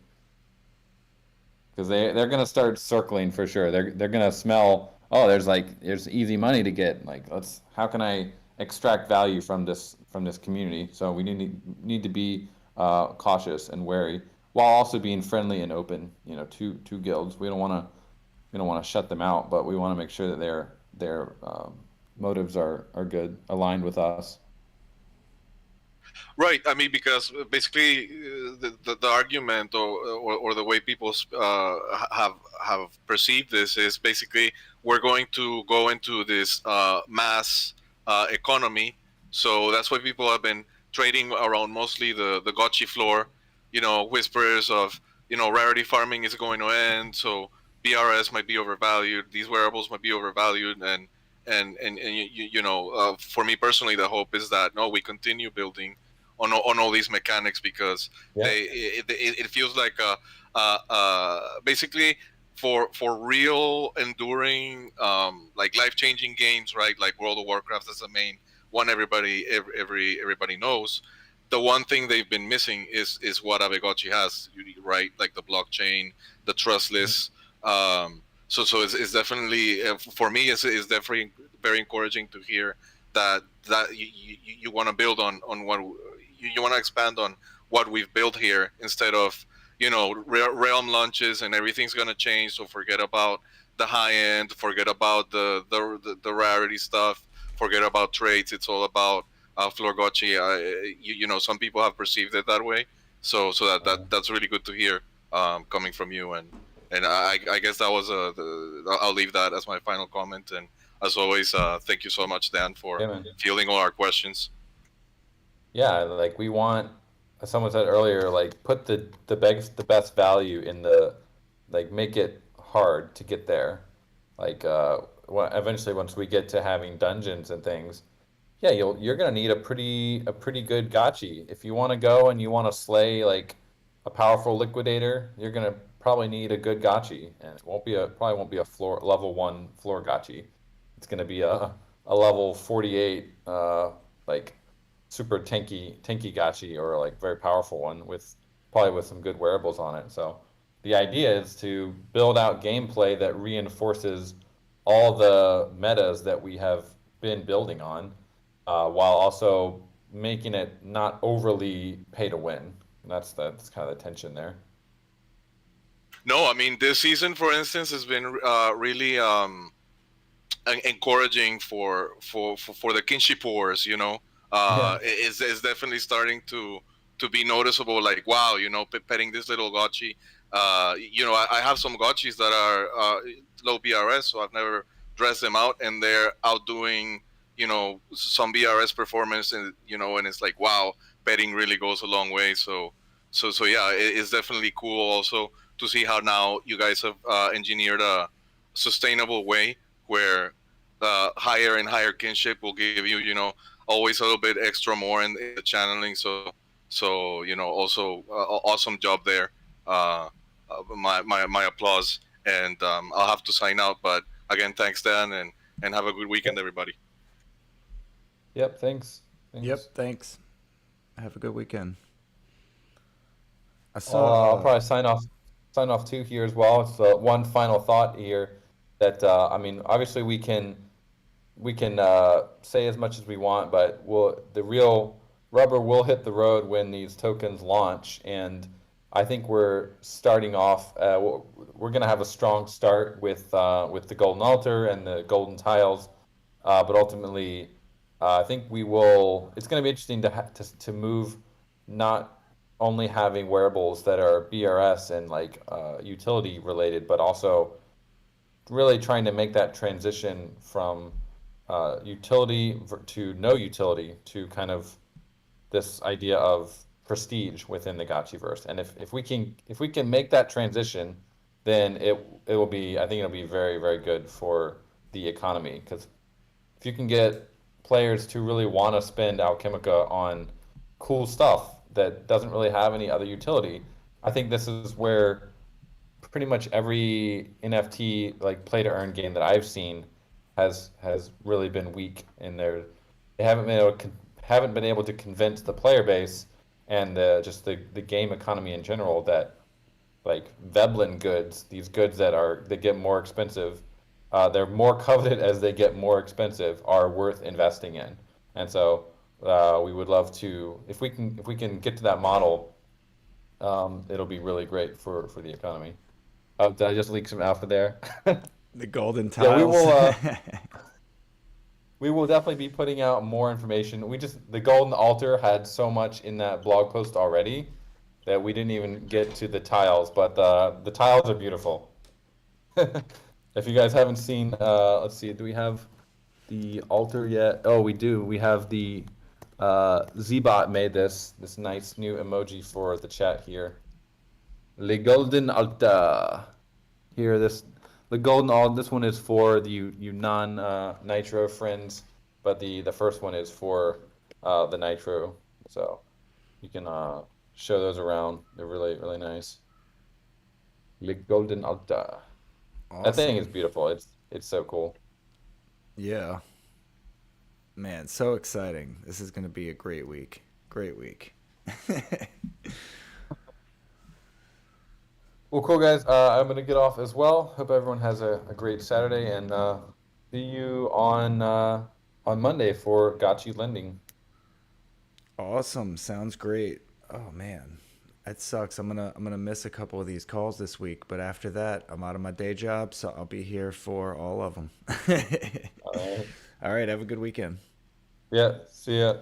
because they're gonna start circling for sure. They're gonna smell, oh, there's easy money to get. Like, how can I extract value from this community? So we need to be cautious and wary while also being friendly and open. To guilds. We don't want to shut them out, but we want to make sure that their motives are good, aligned with us. Right. I mean, because basically the argument or the way people have perceived this is basically we're going to go into this mass economy. So that's why people have been trading around mostly the Gotchi floor. Whispers of rarity farming is going to end. So BRS might be overvalued. These wearables might be overvalued, and for me personally, the hope is that no, we continue building on all these mechanics, because it feels like basically for real enduring like life-changing games, right? Like World of Warcraft is the main one everybody knows. The one thing they've been missing is what Aavegotchi has, right? Like the blockchain, the trustless. So it's definitely for me it's definitely very encouraging to hear that you want to build on what you want to expand on what we've built here, instead of realm launches and everything's gonna change. So forget about the high end, forget about the rarity stuff, forget about trades. It's all about floor gotchi. Some people have perceived it that way. So that's really good to hear coming from you, and I guess that was I'll leave that as my final comment. And as always, thank you so much, Dan, for fielding all our questions. Yeah, like we want, as someone said earlier, like put the best value in like make it hard to get there. Like eventually once we get to having dungeons and things, yeah, you're gonna need a pretty good gotchi. If you want to go and you want to slay like a powerful liquidator, you're gonna probably need a good gotchi, and it probably won't be a level 1 floor gotchi. It's gonna be a level 48 like super tanky gotchi, or like very powerful one with probably with some good wearables on it. So the idea is to build out gameplay that reinforces all the metas that we have been building on, while also making it not overly pay to win. And that's kind of the tension there. No, I mean this season, for instance, has been really encouraging for the kinship wars. Is definitely starting to be noticeable. Like, wow, petting this little gotchi. I have some gotchis that are low BRS, so I've never dressed them out, and they're outdoing some BRS performance, and and it's like, wow, petting really goes a long way. So yeah, it's definitely cool also to see how now you guys have engineered a sustainable way where higher and higher kinship will give you, always a little bit extra more in the channeling. So also awesome job there. My applause, and I'll have to sign out. But again, thanks, Dan, and have a good weekend, everybody. Yep, thanks. Yep, thanks. Have a good weekend. I'll probably sign off too here as well. It's one final thought here that I mean, obviously we can say as much as we want, but the real rubber will hit the road when these tokens launch, and I think we're starting off. We're going to have a strong start with the golden altar and the golden tiles, but ultimately, I think we will. It's going to be interesting to move, not only having wearables that are BRS and like utility related, but also really trying to make that transition from utility to no utility to kind of this idea of prestige within the Gotchiverse. And if we can make that transition, then it will be, I think it'll be very, very good for the economy, because if you can get players to really want to spend Alchemica on cool stuff that doesn't really have any other utility, I think this is where pretty much every NFT like play to earn game that I've seen has really been weak in their. They haven't been able to convince the player base and just the game economy in general that like Veblen goods, these goods that get more expensive, they're more coveted as they get more expensive, are worth investing in. And so we would love to, if we can get to that model, it'll be really great for the economy. Did I just leak some alpha there? The golden tiles. Yeah, we will definitely be putting out more information. The golden altar had so much in that blog post already that we didn't even get to the tiles, but the tiles are beautiful. If you guys haven't seen, let's see, do we have the altar yet? Oh, we do. We have the Zbot made this nice new emoji for the chat here. Le golden altar. Here, the golden altar. This one is for you non nitro friends, but the first one is for the nitro. So you can show those around. They're really, really nice. Le golden altar. Awesome. That thing is beautiful. It's so cool. Yeah. Man, so exciting. This is going to be a great week. Great week. Well, cool, guys. I'm going to get off as well. Hope everyone has a great Saturday, and see you on Monday for Gotchi Lending. Awesome. Sounds great. Oh, man. That sucks. I'm gonna miss a couple of these calls this week, but after that, I'm out of my day job, so I'll be here for all of them. All right. All right. Have a good weekend. Yeah. See ya.